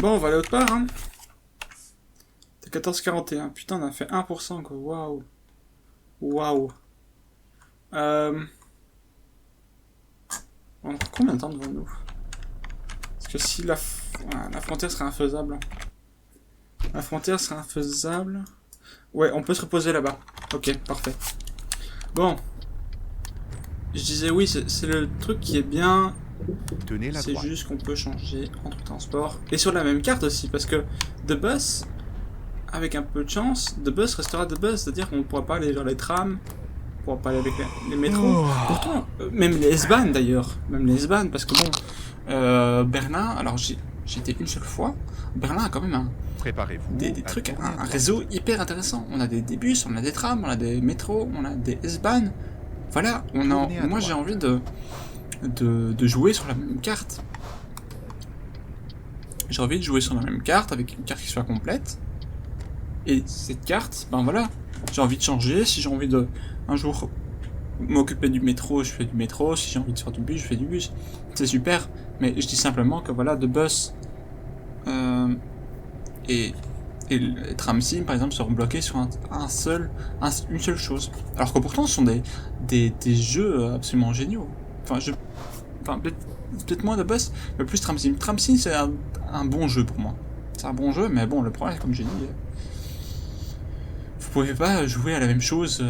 Bon, on va aller autre part, hein. T'es 14,41. Putain, on a fait 1%, quoi. Waouh. Waouh. On a combien de temps devant nous? Parce que si la frontière serait infaisable. La frontière serait infaisable. Ouais, on peut se reposer là-bas. Ok, parfait. Bon. Je disais oui, c'est le truc qui est bien. C'est juste qu'on peut changer entre transports. Et sur la même carte aussi, parce que The Bus, avec un peu de chance, The Bus restera The Bus. C'est-à-dire qu'on ne pourra pas aller vers les trams, on pourra pas aller avec les métros. Pourtant, même les S-Bahn d'ailleurs. Même les S-Bahn, parce que bon, Berlin, alors j'y étais une seule fois. Berlin a quand même des trucs, un réseau hyper intéressant. On a des bus, on a des trams, on a des métros, on a des S-Bahn. Voilà, moi j'ai envie de jouer sur la même carte. J'ai envie de jouer sur la même carte, avec une carte qui soit complète. Et cette carte, ben voilà, j'ai envie de changer. Si j'ai envie de, un jour, m'occuper du métro, je fais du métro. Si j'ai envie de faire du bus, je fais du bus. C'est super, mais je dis simplement que voilà, The Bus et Tram Sim, par exemple, seront bloqués sur une seule chose. Alors que pourtant, ce sont des jeux absolument géniaux. Peut-être moins The Bus, mais plus Tram Sim. Tram Sim, c'est un bon jeu pour moi. C'est un bon jeu, mais bon, le problème, comme j'ai dit, faut pouvez pas jouer à la même chose,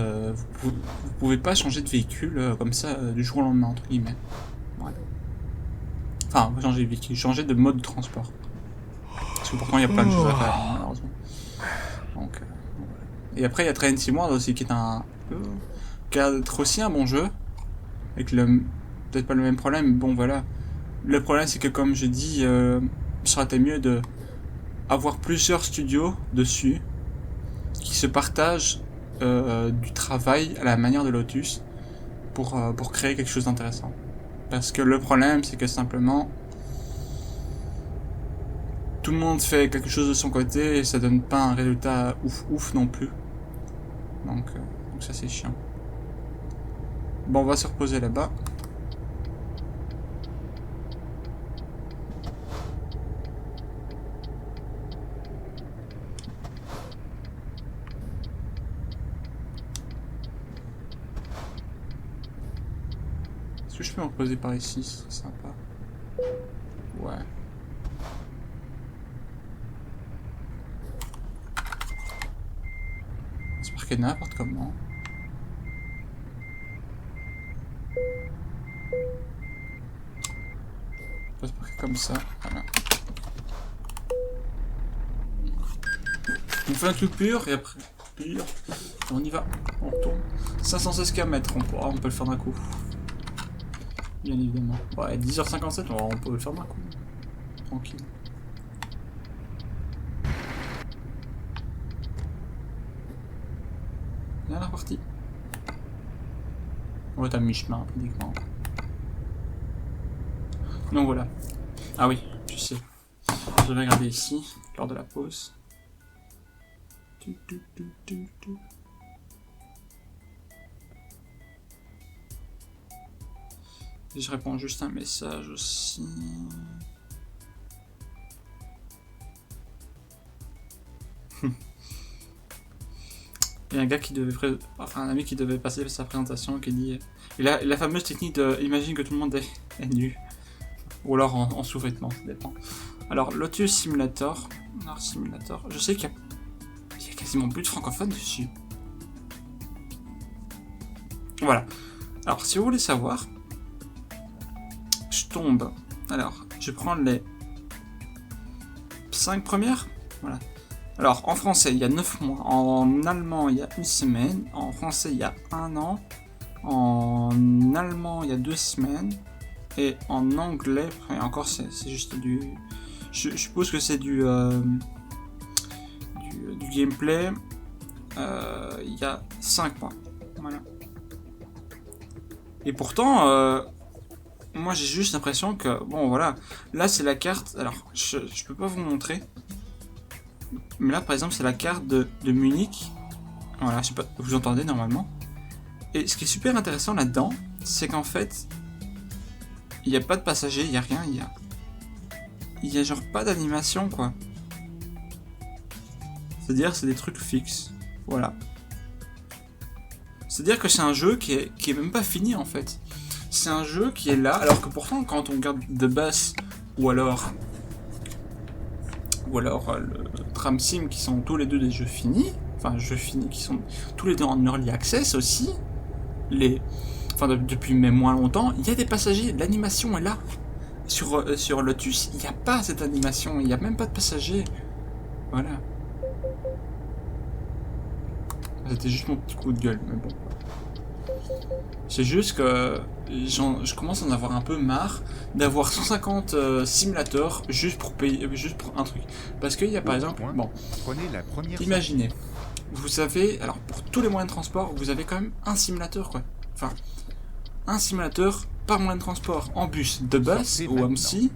vous pouvez pas changer de véhicule comme ça du jour au lendemain, entre guillemets. Ouais. Enfin, changer de véhicule, changer de mode de transport. Parce que pourtant il y a plein de choses à faire, malheureusement. Donc, et après il y a Train Sim World aussi qui est qui a d'être aussi un bon jeu. Avec peut-être pas le même problème, mais bon voilà. Le problème c'est que comme je dis, ça aurait été mieux de avoir plusieurs studios dessus qui se partagent du travail à la manière de Lotus pour créer quelque chose d'intéressant. Parce que le problème c'est que simplement tout le monde fait quelque chose de son côté et ça donne pas un résultat ouf non plus. Donc ça c'est chiant. Bon, on va se reposer là-bas. Est-ce que je peux me reposer par ici? Ce serait sympa. Ouais. J'espère qu'il y a n'importe comment. On va se parquer comme ça. Voilà. On fait un truc pur et après pur. On y va. On retourne. 516 km, on peut le faire d'un coup. Bien évidemment. Ouais, 10h57, on peut le faire d'un coup. Tranquille. Bien la partie. On va être à mi-chemin pratiquement. Donc voilà. Ah oui, tu sais. Je vais regarder ici, lors de la pause. Et je réponds juste un message aussi. Il y a un gars qui devait un ami qui devait passer sa présentation qui dit et la fameuse technique de imagine que tout le monde est nu ou alors en sous-vêtements, ça dépend. Alors Lotus Simulator, je sais qu'il y a quasiment plus de francophones dessus. Voilà. Alors si vous voulez savoir, je tombe. Alors je prends les 5 premières. Voilà. Alors, en français, il y a 9 mois. En allemand, il y a 1 semaine. En français, il y a 1 an. En allemand, il y a 2 semaines. Et en anglais, et encore, c'est juste du... Je suppose que c'est du gameplay. Il y a 5 mois. Voilà. Et pourtant, moi, j'ai juste l'impression que... Bon, voilà. Là, c'est la carte... Alors, je peux pas vous montrer. Mais là, par exemple, c'est la carte de Munich. Voilà, je sais pas, vous entendez normalement. Et ce qui est super intéressant là-dedans, c'est qu'en fait, il n'y a pas de passagers, il n'y a rien, il y a genre pas d'animation, quoi. C'est-à-dire, c'est des trucs fixes. Voilà. C'est-à-dire que c'est un jeu qui est même pas fini, en fait. C'est un jeu qui est là, alors que pourtant, quand on regarde The Bus, ou alors le Tram Sim, qui sont tous les deux des jeux finis, qui sont tous les deux en Early Access aussi, depuis même moins longtemps, il y a des passagers, l'animation est là. Sur Lotus, il n'y a pas cette animation, il n'y a même pas de passagers. Voilà. C'était juste mon petit coup de gueule, mais bon. C'est juste que je commence à en avoir un peu marre d'avoir 150 simulateurs juste pour un truc. Parce qu'il y a par exemple, bon, imaginez, vous avez, alors pour tous les moyens de transport, vous avez quand même un simulateur, quoi. Enfin, un simulateur par moyen de transport. En bus, The Bus ou OMC.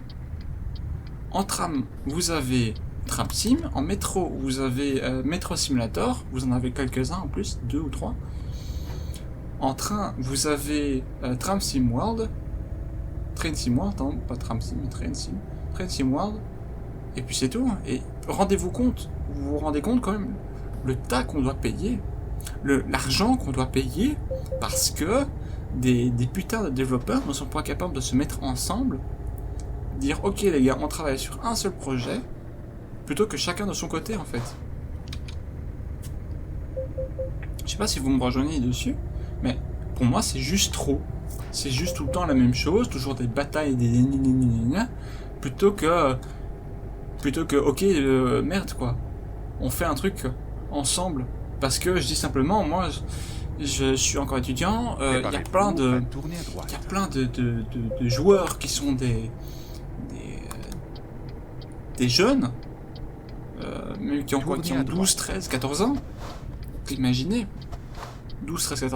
En tram, vous avez Tram Sim. En métro, vous avez Metro Simulator. Vous en avez quelques-uns en plus, 2 ou 3. En train, vous avez Tram Sim World. Train Sim World, non, pas Tram Sim, mais Train Sim. Train Sim World. Et puis c'est tout. Et rendez-vous compte, vous vous rendez compte quand même, le tas qu'on doit payer, l'argent qu'on doit payer, parce que des putains de développeurs ne sont pas capables de se mettre ensemble, dire ok les gars, on travaille sur un seul projet, plutôt que chacun de son côté en fait. sais pas si vous me rejoignez dessus, mais pour moi c'est juste trop. C'est juste tout le temps la même chose, toujours des batailles, des plutôt que ok, merde quoi. On fait un truc ensemble. Parce que je dis simplement, moi je suis encore étudiant, il y a plein de joueurs qui sont des jeunes, même qui ont 12, 13, 14 ans. Imaginez, 12, 13,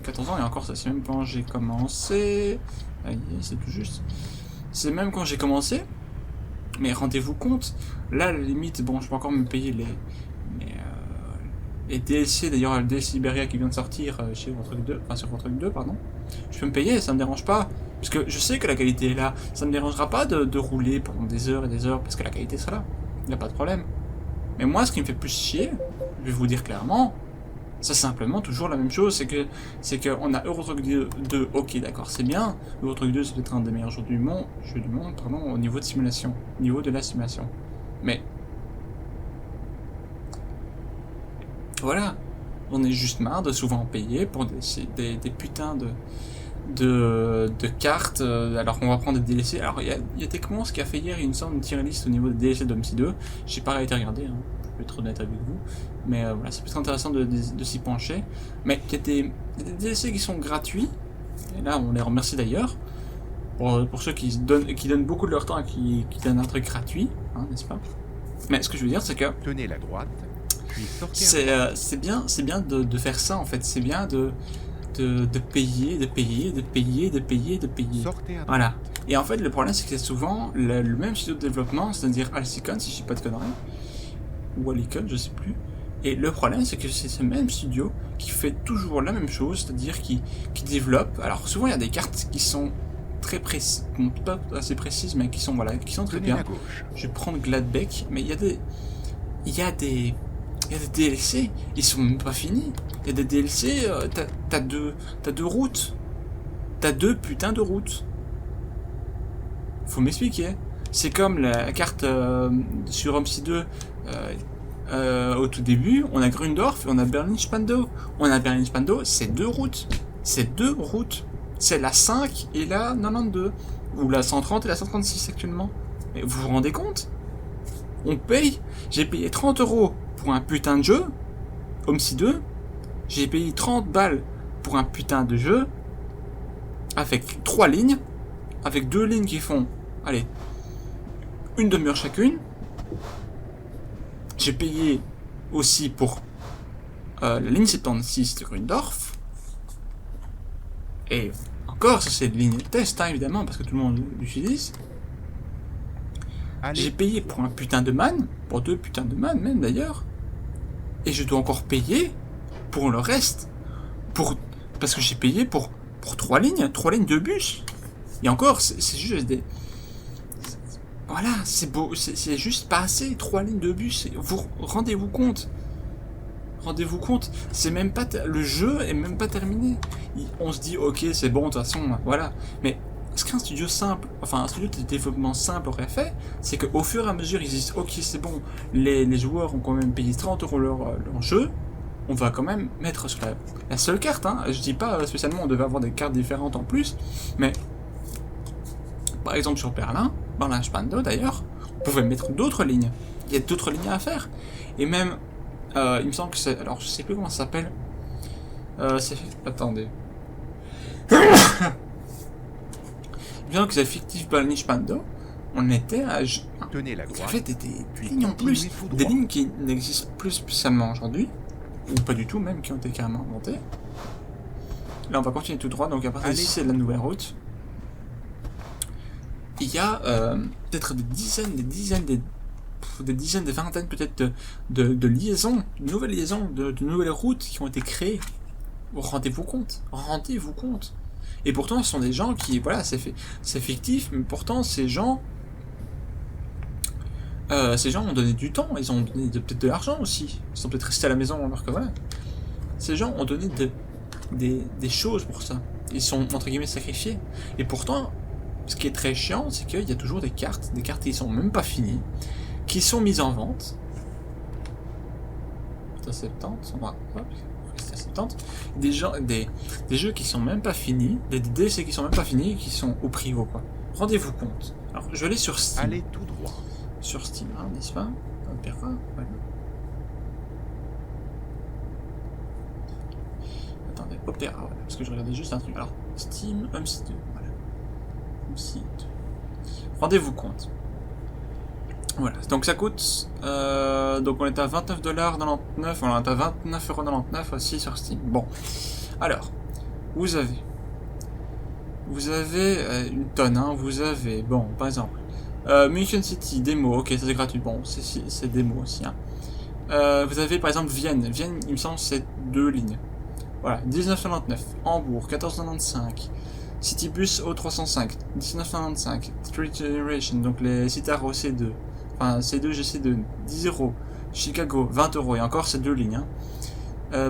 14 ans, et encore ça c'est même quand j'ai commencé, c'est tout juste, c'est même quand j'ai commencé, mais rendez-vous compte, là à la limite, bon je peux encore me payer les DLC, d'ailleurs le DLC Iberia qui vient de sortir chez Votre 2, enfin sur Votre 2, pardon, je peux me payer, ça me dérange pas, parce que je sais que la qualité est là, ça me dérangera pas de rouler pendant des heures et des heures, parce que la qualité sera là, y a pas de problème. Mais moi ce qui me fait plus chier, je vais vous dire clairement, c'est simplement toujours la même chose, c'est que on a Euro Truck 2, ok d'accord c'est bien, Euro Truck 2 c'est peut-être un des meilleurs jeux du monde, au niveau de simulation, au niveau de la simulation. Mais voilà, on est juste marre de souvent payer pour des putains de cartes, alors qu'on va prendre des DLC. Alors il y a Techmon qui a fait hier une sorte de tier list au niveau des DLC d'Omsi 2, j'ai pas été regarder, hein. Je vais être honnête avec vous, mais voilà, c'est peut-être intéressant de s'y pencher. Mais il y a des DLC qui sont gratuits, et là on les remercie d'ailleurs, pour ceux qui donnent beaucoup de leur temps et qui donnent un truc gratuit, hein, n'est-ce pas? Mais ce que je veux dire, c'est que tenez la droite, puis sortez c'est bien de faire ça en fait, c'est bien de payer. sortez à droite. Voilà. Et en fait, le problème, c'est que c'est souvent le même studio de développement, c'est-à-dire Alcicon, si je dis pas de conneries, ou Alicon, je sais plus. Et le problème, c'est que c'est ce même studio qui fait toujours la même chose, c'est-à-dire qui développe. Alors souvent, il y a des cartes qui sont très précises, pas assez précises, mais qui sont très bien. Je vais prendre Gladbeck, mais il y a des DLC, ils sont même pas finis. Il y a des DLC, t'as deux routes. T'as 2 putains de routes. Faut m'expliquer. C'est comme la carte sur Omsi 2, au tout début, on a Grundorf et on a Berlin-Spandau. On a Berlin-Spandau, c'est 2 routes. C'est la 5 et la 92. Ou la 130 et la 136 actuellement. Mais vous vous rendez compte? On paye. J'ai payé 30 € pour un putain de jeu, Omsi 2. J'ai payé 30 balles pour un putain de jeu, avec 3 lignes, avec 2 lignes qui font, allez, une demi-heure chacune. J'ai payé aussi pour la ligne 76 de Grundorf. Et encore, ça c'est une ligne de test, hein, évidemment, parce que tout le monde l'utilise. J'ai payé pour un putain de man, pour 2 putains de man même d'ailleurs. Et je dois encore payer pour le reste. Parce que j'ai payé pour 3 lignes de bus. Et encore, c'est juste des... Voilà, c'est beau, c'est juste pas assez, 3 lignes de bus. Vous rendez-vous compte? C'est même pas le jeu est même pas terminé. On se dit ok, c'est bon de toute façon, voilà. Mais ce qu'un studio simple, enfin un studio de développement simple aurait fait, c'est qu'au fur et à mesure ils disent ok, c'est bon, les joueurs ont quand même payé 30 € leur jeu. On va quand même mettre sur la seule carte, hein. Je dis pas spécialement on devait avoir des cartes différentes en plus, mais par exemple sur Berlin-Spandau d'ailleurs, on pouvait mettre d'autres lignes. Il y a d'autres lignes à faire. Et même, il me semble que c'est... Alors je sais plus comment ça s'appelle. Attendez. Il me semble que c'est fictif Berlin-Spandau. On était à... Tenez la Il y droite, avait des lignes en plus. Des lignes qui n'existent plus spécialement aujourd'hui. Ou pas du tout même, qui ont été carrément inventées. Là on va continuer tout droit, donc à partir d'ici c'est la nouvelle route. Il y a peut-être des dizaines, des vingtaines peut-être de liaisons, de nouvelles liaisons, de nouvelles routes qui ont été créées. Rendez-vous compte. Et pourtant ce sont des gens qui, voilà, c'est fictif, mais pourtant ces gens ont donné du temps, ils ont donné peut-être de l'argent aussi. Ils sont peut-être restés à la maison alors que voilà. Ces gens ont donné des choses pour ça. Ils sont entre guillemets sacrifiés. Et pourtant, ce qui est très chiant, c'est qu'il y a toujours des cartes qui sont même pas finies, qui sont mises en vente. 70, on va rester 70, des jeux qui sont même pas finis, des DLC qui sont même pas finis et qui sont au prix haut, quoi. Rendez-vous compte. Alors, je vais aller sur Steam. Allez tout droit. Sur Steam, hein, n'est-ce pas? Opéra, voilà. Attendez, Opéra, voilà, parce que je regardais juste un truc. Alors, Steam, Home2, voilà. Home2. Rendez-vous compte. Voilà, donc ça coûte, donc on est à 29,99$, on est à 29,99€ aussi sur Steam. Bon, alors, vous avez une tonne, hein, vous avez, bon, par exemple, Mission City, démo, ok, ça c'est gratuit, bon, c'est démo aussi, hein. Vous avez par exemple Vienne, il me semble c'est 2 lignes, voilà, 19,99€, Hambourg, 14,95€, Citybus O305, 19,95€, Street Generation, donc les Citaro C2, enfin C2 GC2, 10€, Chicago, 20€, et encore c'est 2 lignes, hein.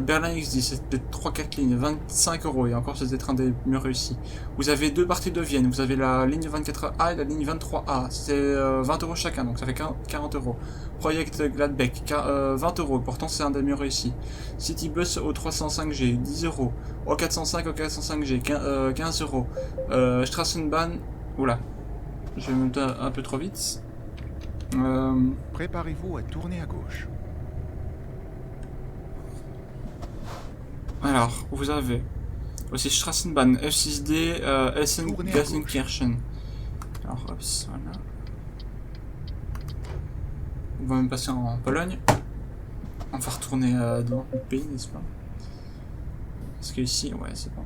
Berlin X10, c'est peut-être 3-4 lignes, 25€, et encore c'est peut-être un des mieux réussis. Vous avez 2 parties de Vienne, vous avez la ligne 24A et la ligne 23A, c'est 20€ chacun, donc ça fait 40€. Project Gladbeck, 20€, pourtant c'est un des mieux réussis. Citybus au 305G, 10€. Au 405 au 405G, 15€. Strassenbahn, oula, je vais monter un peu trop vite. Préparez-vous à tourner à gauche. Alors, vous avez aussi Strassenbahn, F6D, Essen-Gelsenkirchen. Alors, hop, voilà. On va même passer en Pologne. On va retourner dans le pays, n'est-ce pas? Parce que ici, ouais, c'est bon.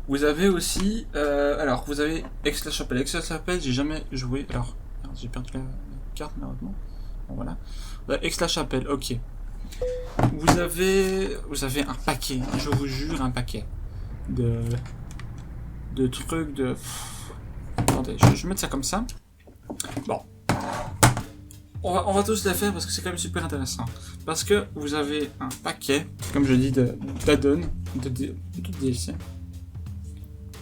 Vous avez aussi, alors vous avez Aix-la-Chapelle. Aix-la-Chapelle, j'ai jamais joué. Alors, j'ai perdu la carte malheureusement. Bon voilà. Aix-la-Chapelle, ok. Vous avez un paquet. Je vous jure, un paquet de trucs de. Attendez, je vais mettre ça comme ça. Bon. On va tous les faire parce que c'est quand même super intéressant. Parce que vous avez un paquet, comme je dis, d'add-on, de DLC.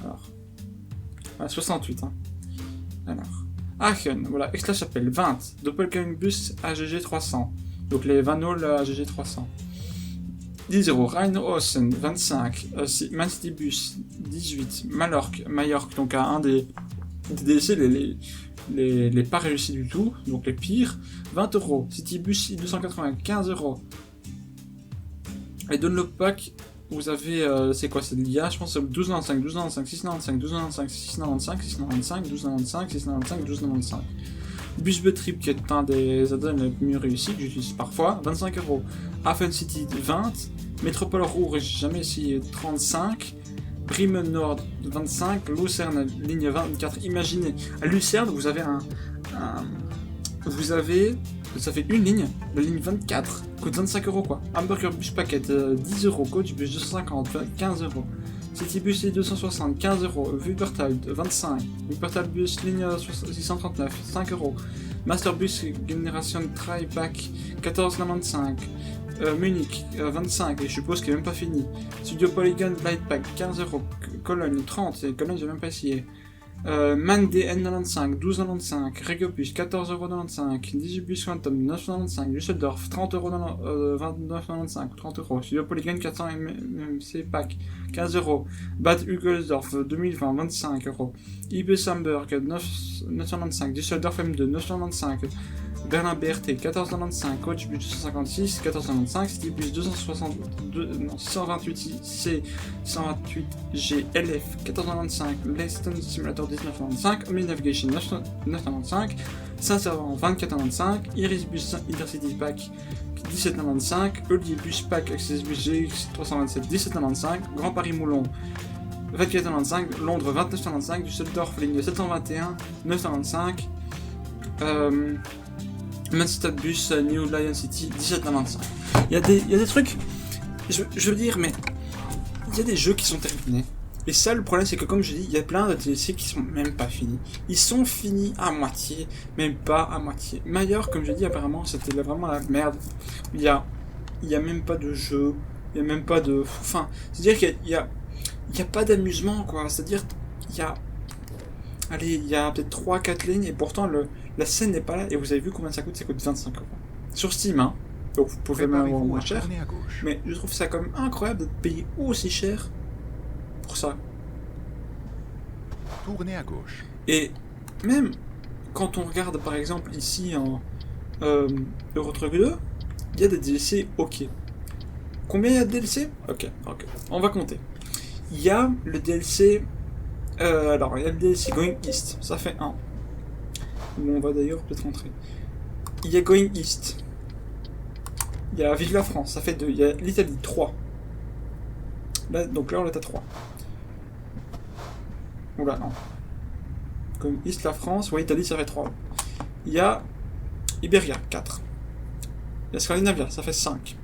Alors, voilà, 68, hein. Alors, Aachen, voilà, Aix-la-Chapelle, 20, Doppelgangbus AGG 300, donc les Vanol AGG 300. 10€, Rheinhausen, 25, Manstibus, 18, Majorque, donc un des DLC les pas réussis du tout, donc les pires, 20€, Citybus I280, 15€. Et Dunlop Pack, vous avez, c'est quoi, c'est de l'IA, je pense, 12,95, 12,95, 6,95, 12,95, 6,95, 12,95, 6,95, 12,95. Bus Trip, qui est un des add-ons les mieux réussis, que j'utilise parfois, 25€. Hafen City, 20. Métropole Ruhr, j'ai jamais essayé, 35. Bremen Nord, 25. Lucerne, ligne 24. Imaginez, à Lucerne, vous avez ça fait une ligne, la ligne 24, coûte 25€, quoi. Hamburger Bus Packet, 10€, Coach Bus 250, 15€. Citybus 260, 15€. Wuppertal, 25. Wuppertal Bus ligne 639, 5€. Masterbus Generation Tri-Pack, 14,95. Munich, 25, et je suppose qu'il n'est même pas fini. Studio Polygon Light Pack, 15€. Cologne, 30, et Cologne, j'ai même pas essayé. Man DN95, 12,95, Regiobus, 14,95€, Digibus Quantum, 9,95€, Düsseldorf, 30€, 29,95€, 30€, Studio Polygon 400 MC Pack, 15€, Bad Hugelsdorf, 2020, 25€, Ibis Hamburg, 9,95€, Düsseldorf M2, 9,95€, Berlin BRT, 14,95€, Coach Bus 256, 14,95€, Citybus 628C, 128G, LF, 14,95€, Leston Simulator 19,95€, Omni Navigation 9,95€, Saint-Servant 24,95€, Iris Bus Intercity Pack 17,95€, Olier Bus Pack Access Bus GX 327 17,95€, Grand Paris Moulon 24,95€, Londres 29,95€, Düsseldorf ligne 721 9,95€, Manchester Bus New Lion City 17,95€. Il y a des trucs, je veux dire, mais il y a des jeux qui sont terminés. Et ça, le problème, c'est que comme je dis, il y a plein de DLC qui sont même pas finis. Ils sont finis à moitié, même pas à moitié. Major, comme je dis, apparemment, c'était vraiment la merde. Il y a même pas de jeu, il y a même pas de... Enfin, c'est-à-dire qu'il y a il n'y a pas d'amusement, quoi. C'est-à-dire, il y a... Allez, il y a peut-être 3-4 lignes, et pourtant, la scène n'est pas là, et vous avez vu combien ça coûte 25 euros. Sur Steam, hein. Donc vous pouvez même avoir moins cher. Mais je trouve ça quand même incroyable d'être payé aussi cher pour ça. Tournez à gauche. Et même quand on regarde par exemple ici en Euro Truck 2, il y a des DLC ok. Combien il y a de DLC? Ok, on va compter. Il y a le DLC... alors, il y a le DLC Going East, ça fait 1. Où on va d'ailleurs peut-être rentrer. Il y a Going East. Il y a Vive la France, ça fait 2. Il y a l'Italie, 3. Là, donc là, on est à 3. Oula, non. Comme East, la France, ouais, Italie, ça fait 3. Il y a Iberia, 4. Il y a Scandinavia, ça fait 5.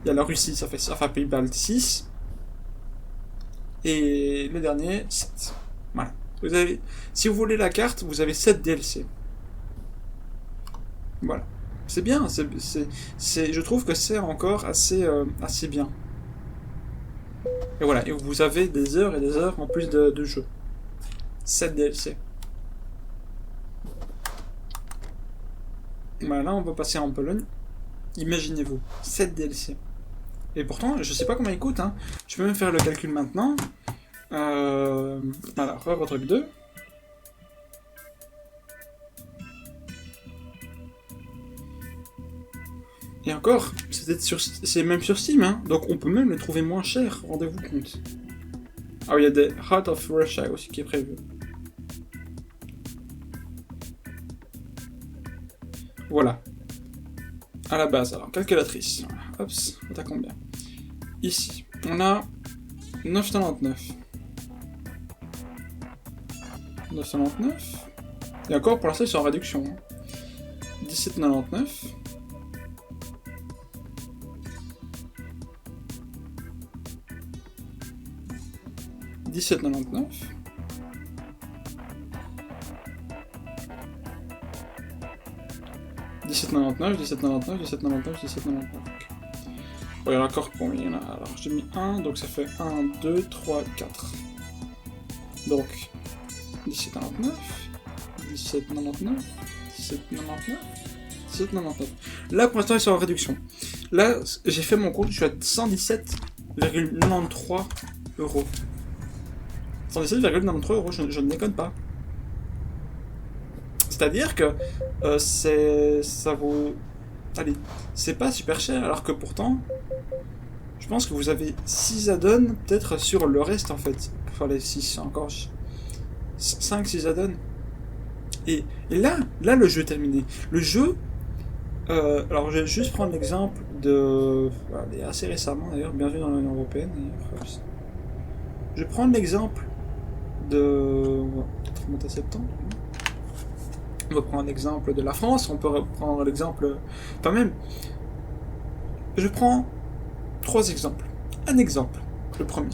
Il y a la Russie, ça fait Pays-Baltes, 6. Et le dernier, 7. Voilà. Vous avez, si vous voulez la carte, vous avez 7 DLC. Voilà. C'est bien, je trouve que c'est encore assez bien. Et voilà, et vous avez des heures et des heures en plus de jeu. 7 DLC. Voilà, là on va passer en Pologne. Imaginez-vous, 7 DLC. Et pourtant, je sais pas combien il coûte, hein. Je peux même faire le calcul maintenant. Alors, Euro Truck 2. Et encore, c'est même sur Steam, hein. Donc on peut même les trouver moins chers, rendez-vous compte. Ah oui, il y a des Heart of Russia aussi qui est prévu. Voilà. À la base, alors, calculatrice. Voilà. Hop, on a combien? Ici, on a 9,99. 9,99. Et encore, pour l'instant, ils sont en réduction. 17,99. 17,99. 17,99, 17,99, 17,99, 17,99. Bon, il y en a encore combien il y en a? Alors, j'ai mis 1, donc ça fait 1, 2, 3, 4. Donc, 17,99, 17,99, 17,99, 17,99. Là, pour l'instant, ils sont en réduction. Là, j'ai fait mon compte, je suis à 117,93 euros. 117,93 euros, je ne déconne pas. C'est-à-dire que ça vaut... Allez, c'est pas super cher, alors que pourtant, je pense que vous avez 6 add-ons peut-être sur le reste en fait. Enfin, les 6 encore. 5-6 add-ons. Et là, le jeu est terminé. Le jeu... alors, je vais juste prendre l'exemple de... Allez, assez récemment d'ailleurs, bienvenue dans l'Union Européenne. Je vais prendre l'exemple de... Peut-être remonter à septembre. On va prendre l'exemple de la France, on peut prendre l'exemple... Enfin même... Je prends 3 exemples. Un exemple, le premier.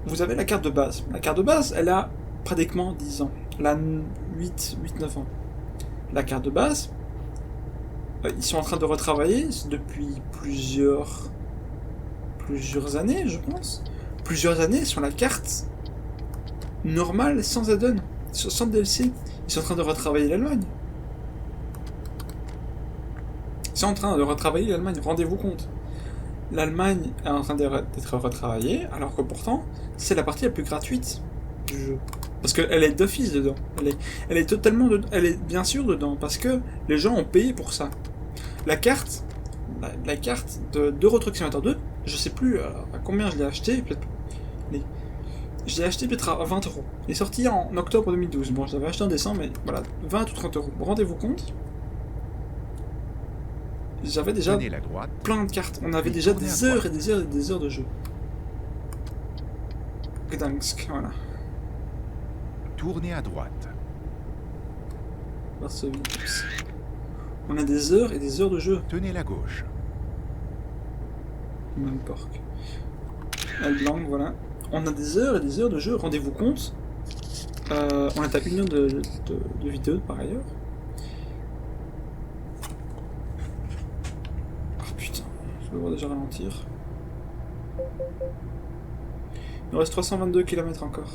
Vous avez la carte de base. La carte de base, elle a pratiquement 10 ans. Elle a 8-9 ans. La carte de base, ils sont en train de retravailler depuis plusieurs années, je pense. Plusieurs années sur la carte normale, sans add-on, sans DLC. Ils sont en train de retravailler l'Allemagne. Ils sont en train de retravailler l'Allemagne, rendez-vous compte. L'Allemagne est en train d'être retravaillée, alors que pourtant, c'est la partie la plus gratuite du jeu. Parce qu'elle est d'office dedans. Elle est totalement dedans. Elle est bien sûr dedans, parce que les gens ont payé pour ça. La carte d'Euro Truck Simulator 2, je sais plus à combien je l'ai acheté, peut-être... Je l'ai acheté peut-être à 20 euros. Il est sorti en octobre 2012. Bon, je l'avais acheté en décembre, mais voilà, 20 ou 30 euros. Rendez-vous compte. J'avais déjà plein de cartes. On avait déjà des heures et des heures et des heures de jeu. Gdansk, voilà. Tournez à droite. Varsovie. On a des heures et des heures de jeu. Tenez la gauche. Malpork. Elblang, voilà. On a des heures et des heures de jeu, rendez-vous compte. On est à 1 heure de vidéo par ailleurs. Oh putain, je vais voir déjà ralentir. Il nous reste 322 km encore.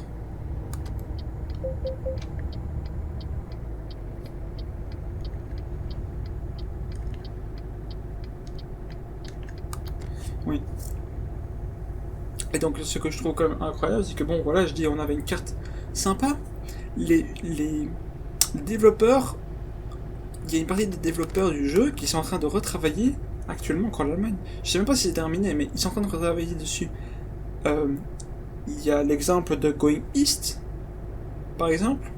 Oui. Et donc ce que je trouve quand même incroyable, c'est que bon voilà, je dis on avait une carte sympa. Les développeurs, il y a une partie des développeurs du jeu qui sont en train de retravailler actuellement encore l'Allemagne. Je sais même pas si c'est terminé, mais ils sont en train de retravailler dessus. Il y a l'exemple de Going East, par exemple.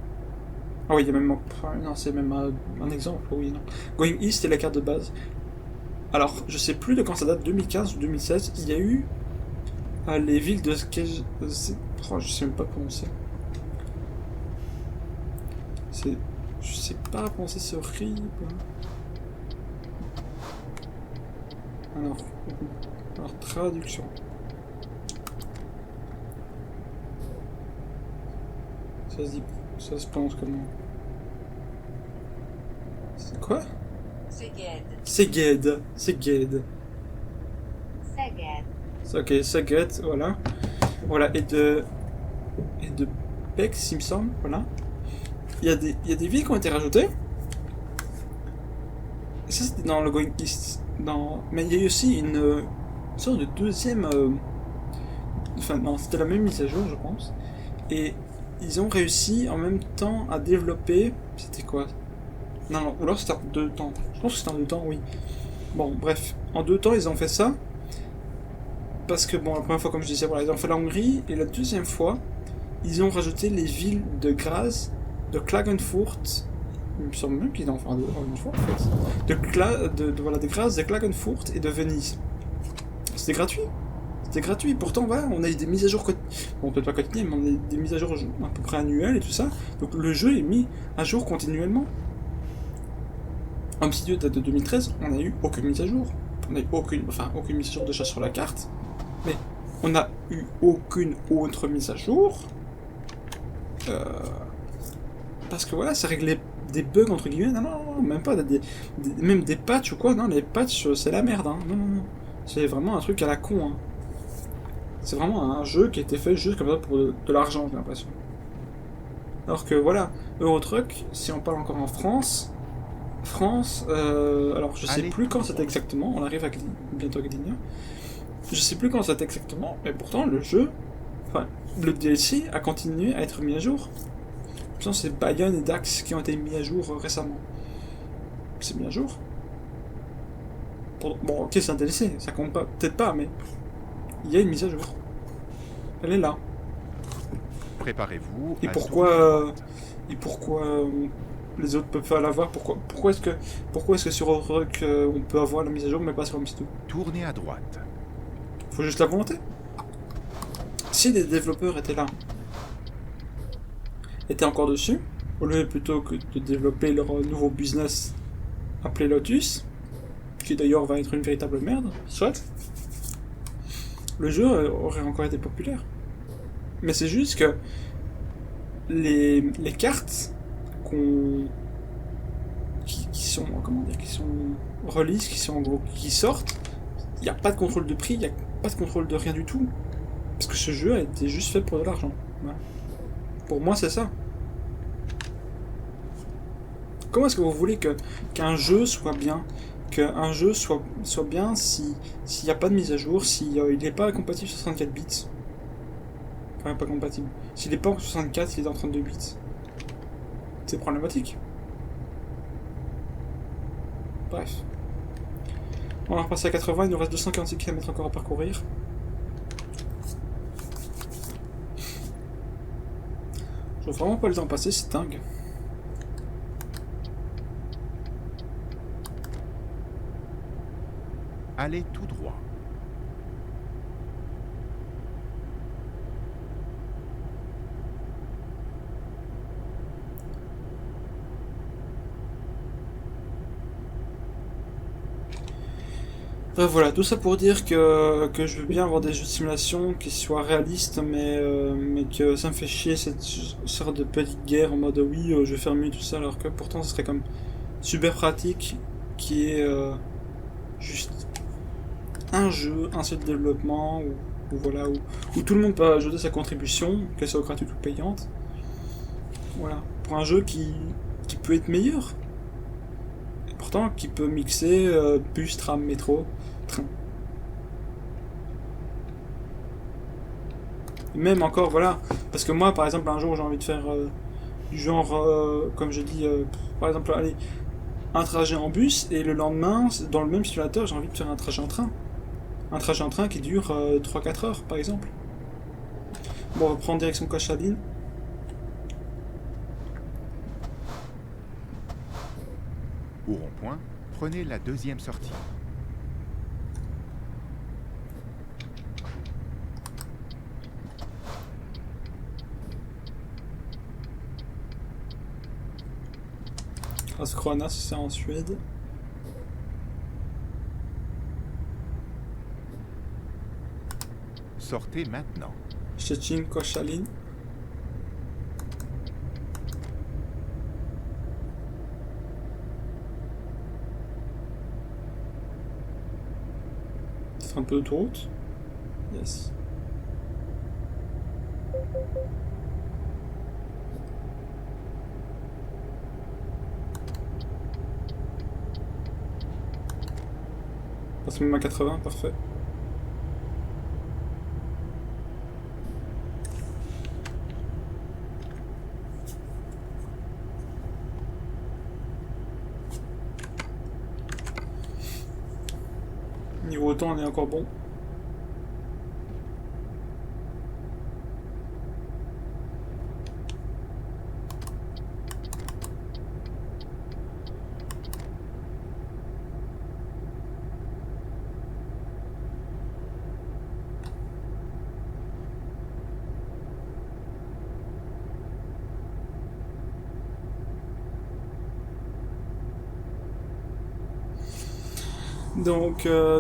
Ah oui, il y a même... Enfin, non, c'est même un exemple, oui, non. Going East est la carte de base. Alors, je sais plus de quand ça date, 2015 ou 2016, il y a eu les villes de... Oh, je sais même pas prononcer. C'est... Je sais pas prononcer, c'est horrible. Alors traduction. Ça se prononce comment? C'est quoi? Szeged. Ok, Szeged, voilà. Voilà, et de Pécs, il me semble, voilà. Il y a des villes qui ont été rajoutées. Et ça, c'était dans le Going East. Mais il y a eu aussi une sorte de deuxième... Enfin, non, c'était la même mise à jour, je pense. Et ils ont réussi en même temps à développer... C'était quoi? Non, ou alors c'était en 2 temps. Je pense que c'était en 2 temps, oui. Bon, bref. En 2 temps, ils ont fait ça. Parce que, bon, la première fois, comme je disais, voilà, ils ont fait la Hongrie. Et la deuxième fois, ils ont rajouté les villes de Graz, de Klagenfurt. Il me semble même qu'ils en font une fois, en fait. De Graz, de Klagenfurt et de Venise. C'était gratuit. C'était gratuit. Pourtant, voilà, on a eu des mises à jour... Bon, peut-être pas quotidiennes, mais on a eu des mises à jour à peu près annuelles et tout ça. Donc le jeu est mis à jour continuellement. Obsidian date de 2013, on n'a eu aucune mise à jour. On n'a eu aucune mise à jour déjà sur la carte. Mais on n'a eu aucune autre mise à jour. Parce que voilà, ça réglait des bugs entre guillemets. Non, même pas. Même des patchs ou quoi. Non, les patchs, c'est la merde. Hein. Non. C'est vraiment un truc à la con. Hein. C'est vraiment un jeu qui a été fait juste comme ça pour de l'argent, j'ai l'impression. Alors que voilà, Eurotruck, si on parle encore en France, alors je sais plus quand c'était exactement, on arrive bientôt à Gdynia. Je sais plus quand c'était exactement, mais pourtant le jeu, enfin le DLC a continué à être mis à jour. Je pense que c'est Bayonne et Dax qui ont été mis à jour récemment. C'est mis à jour. Bon, ok, c'est un DLC, ça compte pas, peut-être pas, mais il y a une mise à jour. Elle est là. Préparez-vous. Et pourquoi les autres peuvent pas l'avoir? Pourquoi est-ce que sur Eurotruck on peut avoir la mise à jour mais pas sur Homestead? Tournez à droite. Faut juste la volonté. Si les développeurs étaient là, étaient encore dessus, au lieu plutôt que de développer leur nouveau business appelé Lotus, qui d'ailleurs va être une véritable merde, soit, le jeu aurait encore été populaire. Mais c'est juste que les cartes qui sont release, qui sortent, il n'y a pas de contrôle de prix, il n'y a pas de contrôle de rien du tout. Parce que ce jeu a été juste fait pour de l'argent. Voilà. Pour moi, c'est ça. Comment est-ce que vous voulez qu'un jeu soit bien? Qu'un jeu soit bien s'il n'y a pas de mise à jour, s'il n'est pas compatible sur 64 bits? Enfin, pas compatible. S'il n'est pas en 64, il est en 32 bits. C'est problématique. Bref. On va repasser à 80, il nous reste 246 km encore à parcourir. Je vois vraiment pas le temps passer, c'est dingue. Allez tout droit. Voilà, tout ça pour dire que je veux bien avoir des jeux de simulation qui soient réalistes, mais que ça me fait chier cette sorte de petite guerre en mode oui, je vais faire mieux tout ça, alors que pourtant ce serait comme super pratique, qui est juste un jeu, un seul développement, où voilà, où tout le monde peut ajouter sa contribution, qu'elle soit gratuite ou payante. Voilà, pour un jeu qui peut être meilleur. Et pourtant, qui peut mixer bus, tram, métro, train. Et même encore, voilà, parce que moi, par exemple, un jour, j'ai envie de faire du genre, comme je dis, par exemple, allez, un trajet en bus, et le lendemain, dans le même simulateur, j'ai envie de faire un trajet en train. Un trajet en train qui dure 3-4 heures, par exemple. Bon, on va prendre direction Kochaline. Au rond-point, prenez la deuxième sortie. Karlskrona, c'est en Suède. Sortez maintenant. Szczecin, Koszalin. C'est un peu d'autoroute. Yes. Passe même à 80, parfait. Niveau temps, on est encore bon.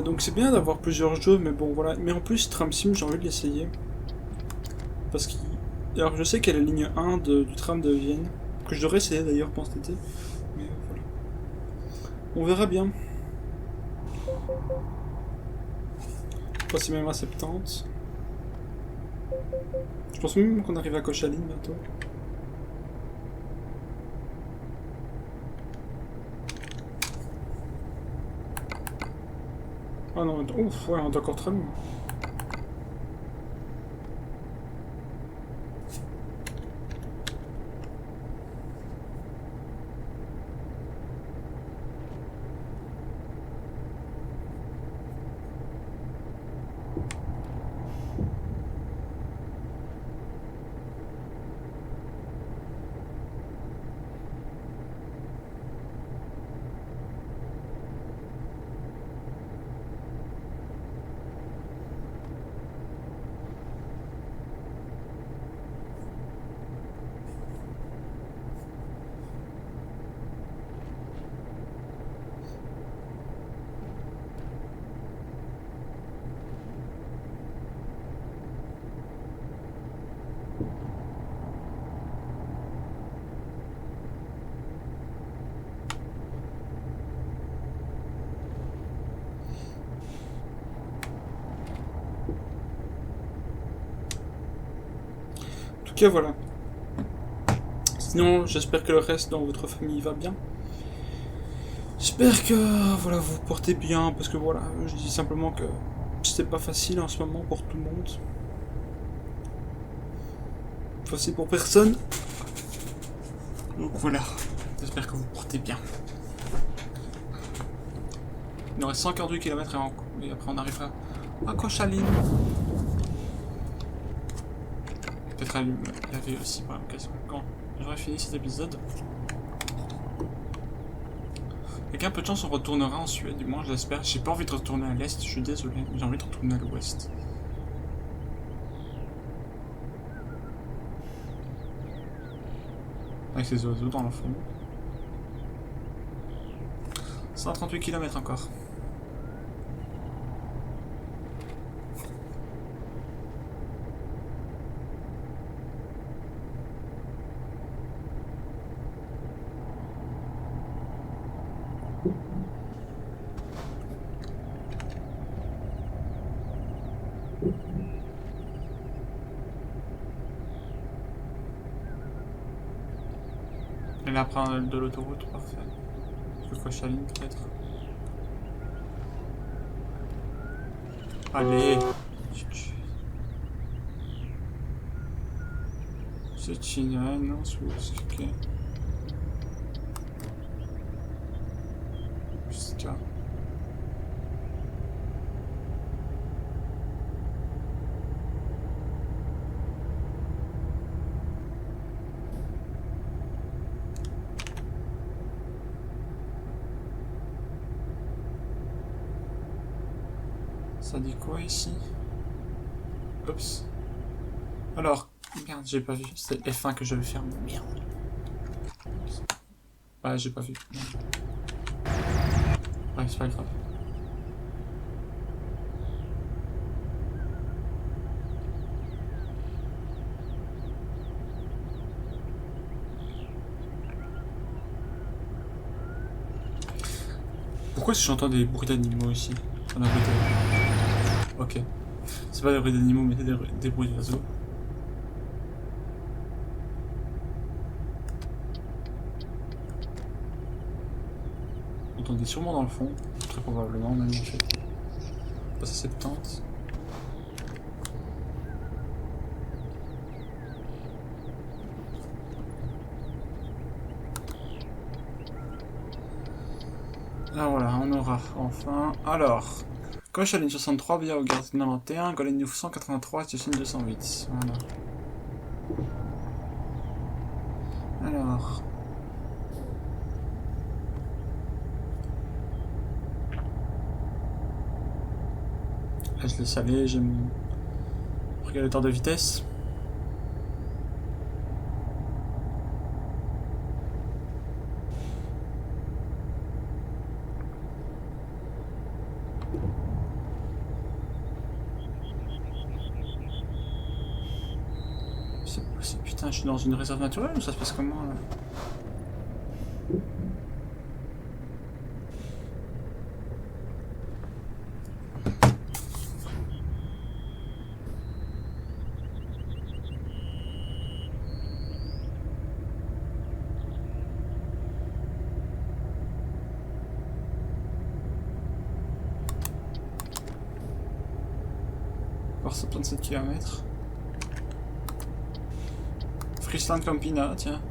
Donc c'est bien d'avoir plusieurs jeux, mais bon voilà. Mais en plus, Tram Sim, j'ai envie de l'essayer. Parce qu'il... Alors je sais qu'il y a la ligne 1 du tram de Vienne, que je devrais essayer d'ailleurs pendant cet été. Mais voilà. On verra bien. Passer même à 70. Je pense même qu'on arrive à Koszalin bientôt. Ah non, ouf, ouais, on est encore très loin. En tout cas, voilà. Sinon, j'espère que le reste dans votre famille va bien. J'espère que voilà, vous vous portez bien, parce que voilà, je dis simplement que c'est pas facile en ce moment pour tout le monde. Facile pour personne. Donc voilà, j'espère que vous vous portez bien. Il nous reste 142 km et après on arrivera à Koszalin. Peut-être à laver aussi par l'occasion quand j'aurai fini cet épisode. Avec un peu de chance, on retournera en Suède, du moins je l'espère. J'ai pas envie de retourner à l'est, je suis désolé, mais j'ai envie de retourner à l'ouest. Avec ces oiseaux dans le fond. 138 km encore. Et là, après de l'autoroute, parfait. Je faut Chaline peut-être. Allez. C'est Chine, ouais, non, c'est ok. Jusqu'à. Ça dit quoi ici? Oups. Alors, merde, j'ai pas vu. C'est F1 que je vais faire. Merde. Ouais, j'ai pas vu. Ouais, c'est pas grave. Pourquoi est-ce que j'entends des bruits d'animaux ici? On a ok. C'est pas des bruits d'animaux, mais des bruits d'oiseaux. On entendait sûrement dans le fond. Très probablement, même en fait. Passer 70. Ah voilà, on aura enfin. Alors, coche à ligne 63 via au garde 91, Golden 983, station 208. Voilà. Alors. Là, je laisse aller, j'ai mon régulateur de vitesse. Putain, je suis dans une réserve naturelle ou ça se passe comment là? Encore 77 km. Friesland Campina, tiens.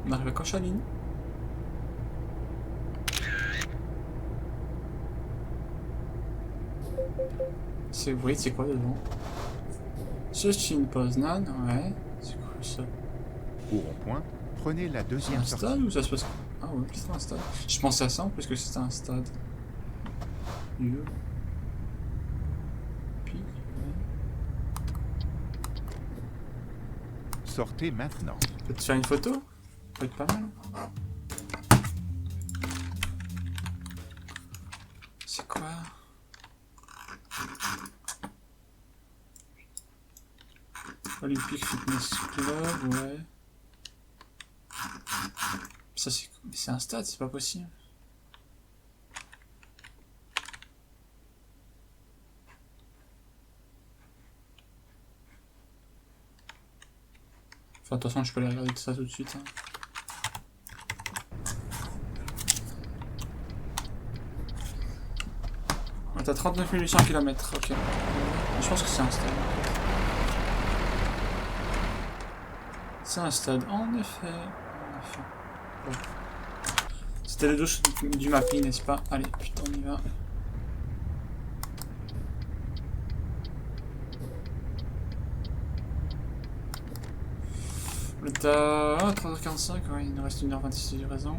On arrive à Kochaline. C'est oui, c'est quoi devant? Szczecin Poznan, ouais. C'est quoi ça? Au rond-point, prenez la deuxième C'est un sortie. stade ou ça se passe? Ah ouais, c'est un stade. Je pensais à ça en plus que c'était un stade. Puis, Sortez maintenant. peut te faire une photo? Ça peut être pas mal. C'est quoi? Olympic Fitness Club, ouais. Ça c'est un stade, c'est pas possible. Enfin, de toute façon, je peux aller regarder tout ça tout de suite. Hein. Ouais, t'as 39 800 km, ok. Je pense que c'est un stade. C'est un stade, en effet. En effet. Bon. C'était le douche du mapping, n'est-ce pas? Allez, putain, on y va. Le tas... Ah, 3h45, ouais, il nous reste 1h26 de livraison.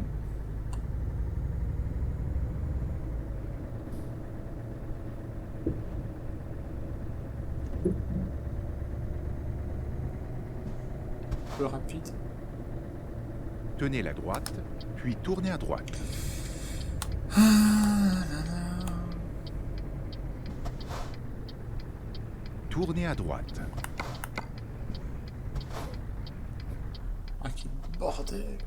Un peu rapide. Tenez la droite, puis tournez à droite. Tournez à droite. Ah, quel bordel.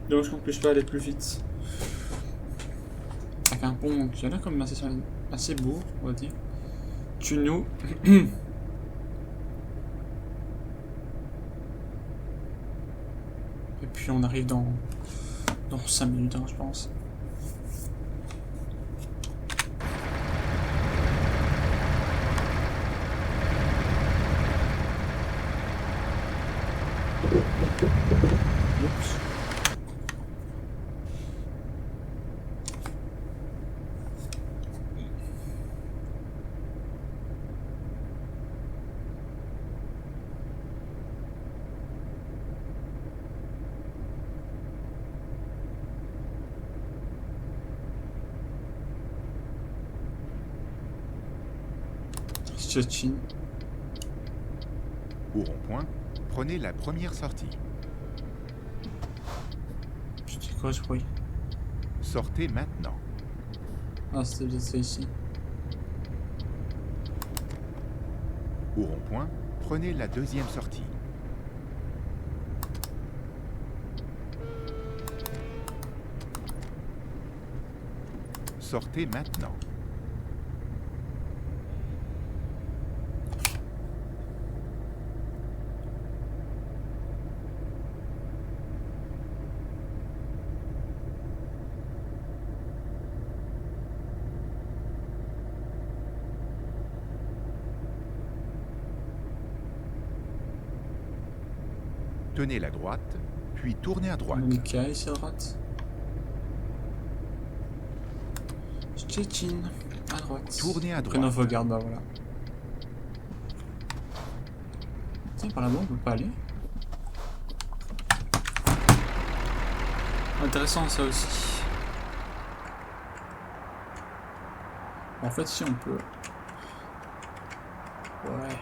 Dommage qu'on puisse pas aller plus vite. Avec un pont qui a l'air comme assez beau, on va dire. Tue-nous. Et puis on arrive dans 5 minutes, hein, je pense. Oups. Szczecin. Au rond-point, prenez la première sortie. C'était quoi ce bruit? Sortez maintenant. Ah, c'était peut-être ça ici. Au rond-point, prenez la deuxième sortie. Sortez maintenant. Tenez la droite, puis tournez à droite. Monica ici à droite. Szczecin à droite. Tournez à droite. Prénom Fogarde, bah voilà. Tiens, par là-bas on peut pas aller. Intéressant ça aussi. En fait si on peut. Ouais.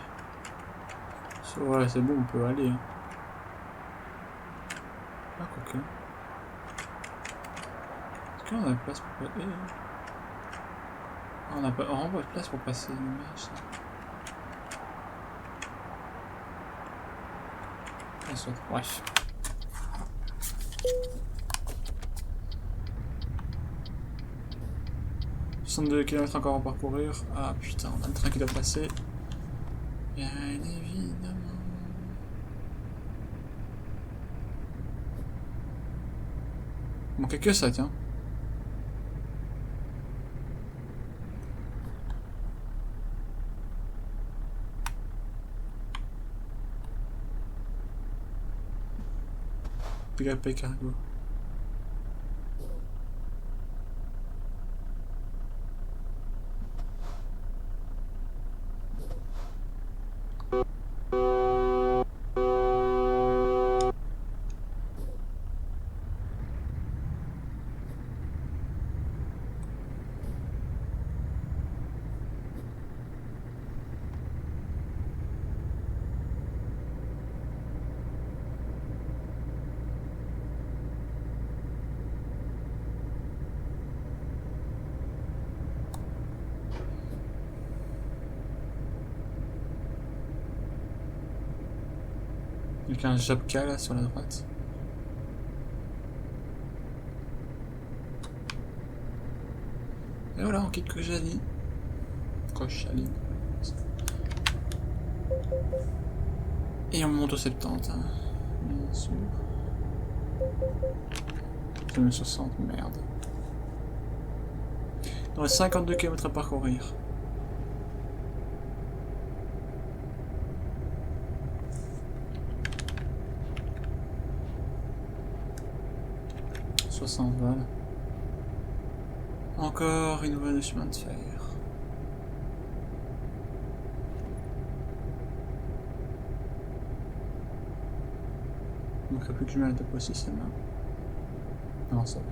Ouais c'est bon, on peut aller. Hein. Ah quoique. Est-ce qu'on a la place pour passer? Ah, on a pas vraiment pas de place pour passer l'image. Bref. « 62 km encore à parcourir. » Ah putain, on a le train qui doit passer. Bien évidemment. Il manquait que ça, tiens. PKP Cargo. Il y a un Japka là sur la droite. Et voilà, on quitte Khojaly. Khojaly. Et on monte au 70, hein. Bien sûr. 60, merde. Il reste 52 km à parcourir. Voilà. Encore une nouvelle de chemin de fer. Il ne manquerait plus que je mette aussi celle-là. Non, ça va.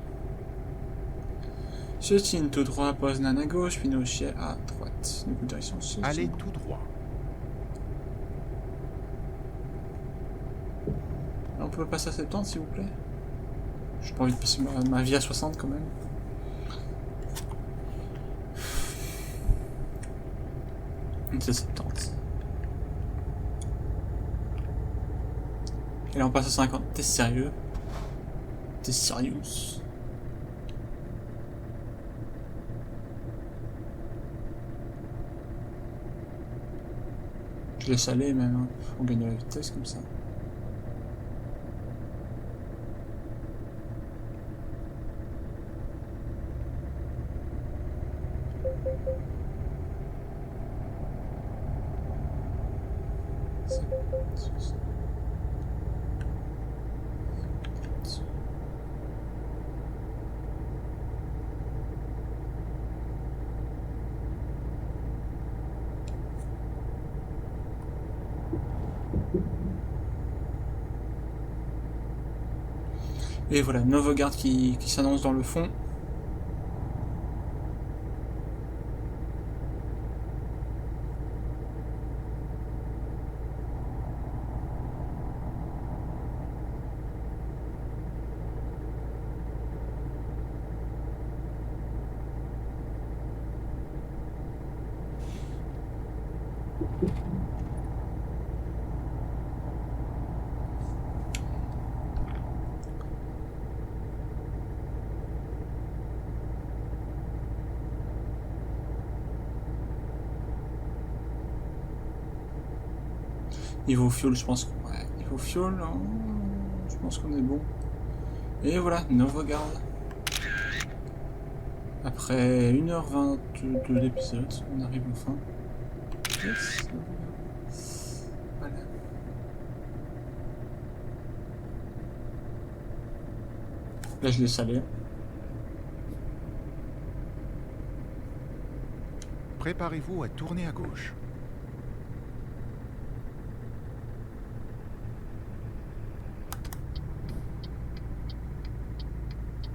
Szczecin tout droit, Poznan à gauche, puis Noché à droite. Du coup, direction Szczecin. Allez tout droit. On peut passer à 70 s'il vous plaît? J'ai pas envie de passer ma vie à 60 quand même. C'est 70. Et là on passe à 50. T'es sérieux? T'es sérieux? Je laisse aller même, hein. Faut gagner la vitesse comme ça. Et voilà, Novogarde qui s'annonce dans le fond. Niveau fuel, je pense qu'on ouais, niveau fuel, hein, je pense qu'on est bon. Et voilà, Novogarde. Après 1h20 de l'épisode, on arrive enfin. Yes. Voilà. Là, je laisse aller. Préparez-vous à tourner à gauche.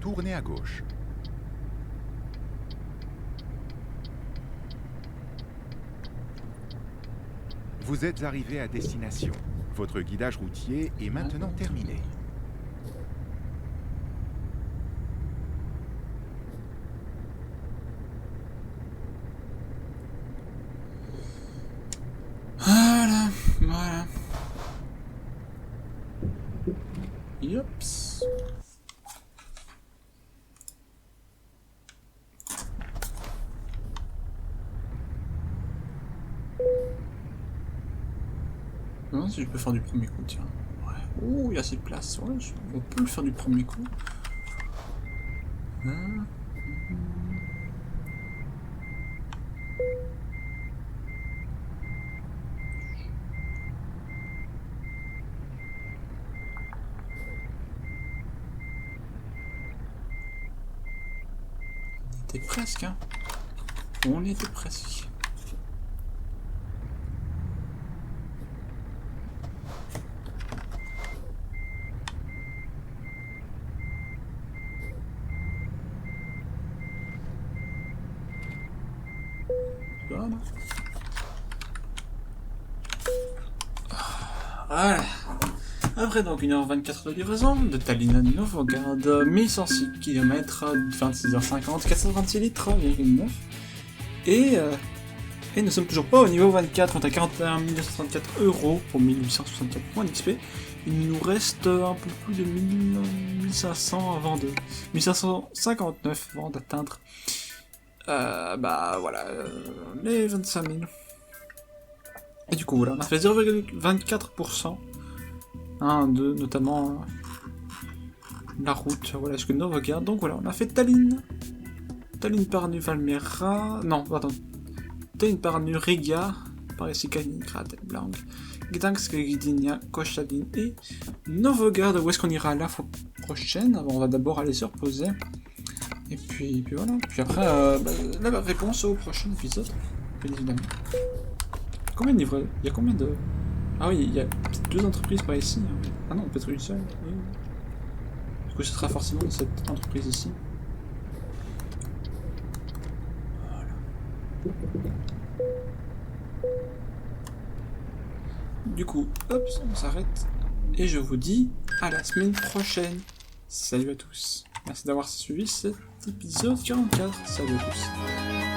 Tournez à gauche. Vous êtes arrivé à destination. Votre guidage routier est maintenant terminé. Voilà, voilà. Yops. Non, si je peux faire du premier coup, tiens. Ouais. Oh, il y a assez de place. Ouais, on peut le faire du premier coup. Hein. On était presque, hein. On y était presque. Voilà. Voilà. Après donc 1h24 de livraison, de Tallinn à Novogarde, 1106 km, 26h50, 436 litres, 9. Et nous sommes toujours pas au niveau 24, on est à 41 934 € pour 1864 points d'XP. Il nous reste un peu plus de 1500 avant de... 1559 avant d'atteindre bah voilà, les 25 000. Et du coup voilà, on a fait 0,24%. De notamment la route, voilà, jusque Novogarde. Donc voilà, on a fait Tallinn. Tallinn par nu Valmiera. Non, pardon. Tallinn par nu Riga. Par ici Kaliningrad, Blanc. Gdansk, Gdynia, Koszalin et Novogarde. Où est-ce qu'on ira la fois prochaine? Alors, on va d'abord aller se reposer. Et puis voilà. Puis après, la réponse au prochain épisode. Bien évidemment. Combien de livrets? Il y a combien de... Ah oui, il y a deux entreprises par ici. Ah non, peut-être une seule. Oui. Du coup, ce sera forcément cette entreprise ici. Voilà. Du coup, hop, on s'arrête. Et je vous dis à la semaine prochaine. Salut à tous. Merci d'avoir suivi cet épisode 44. Salut à tous.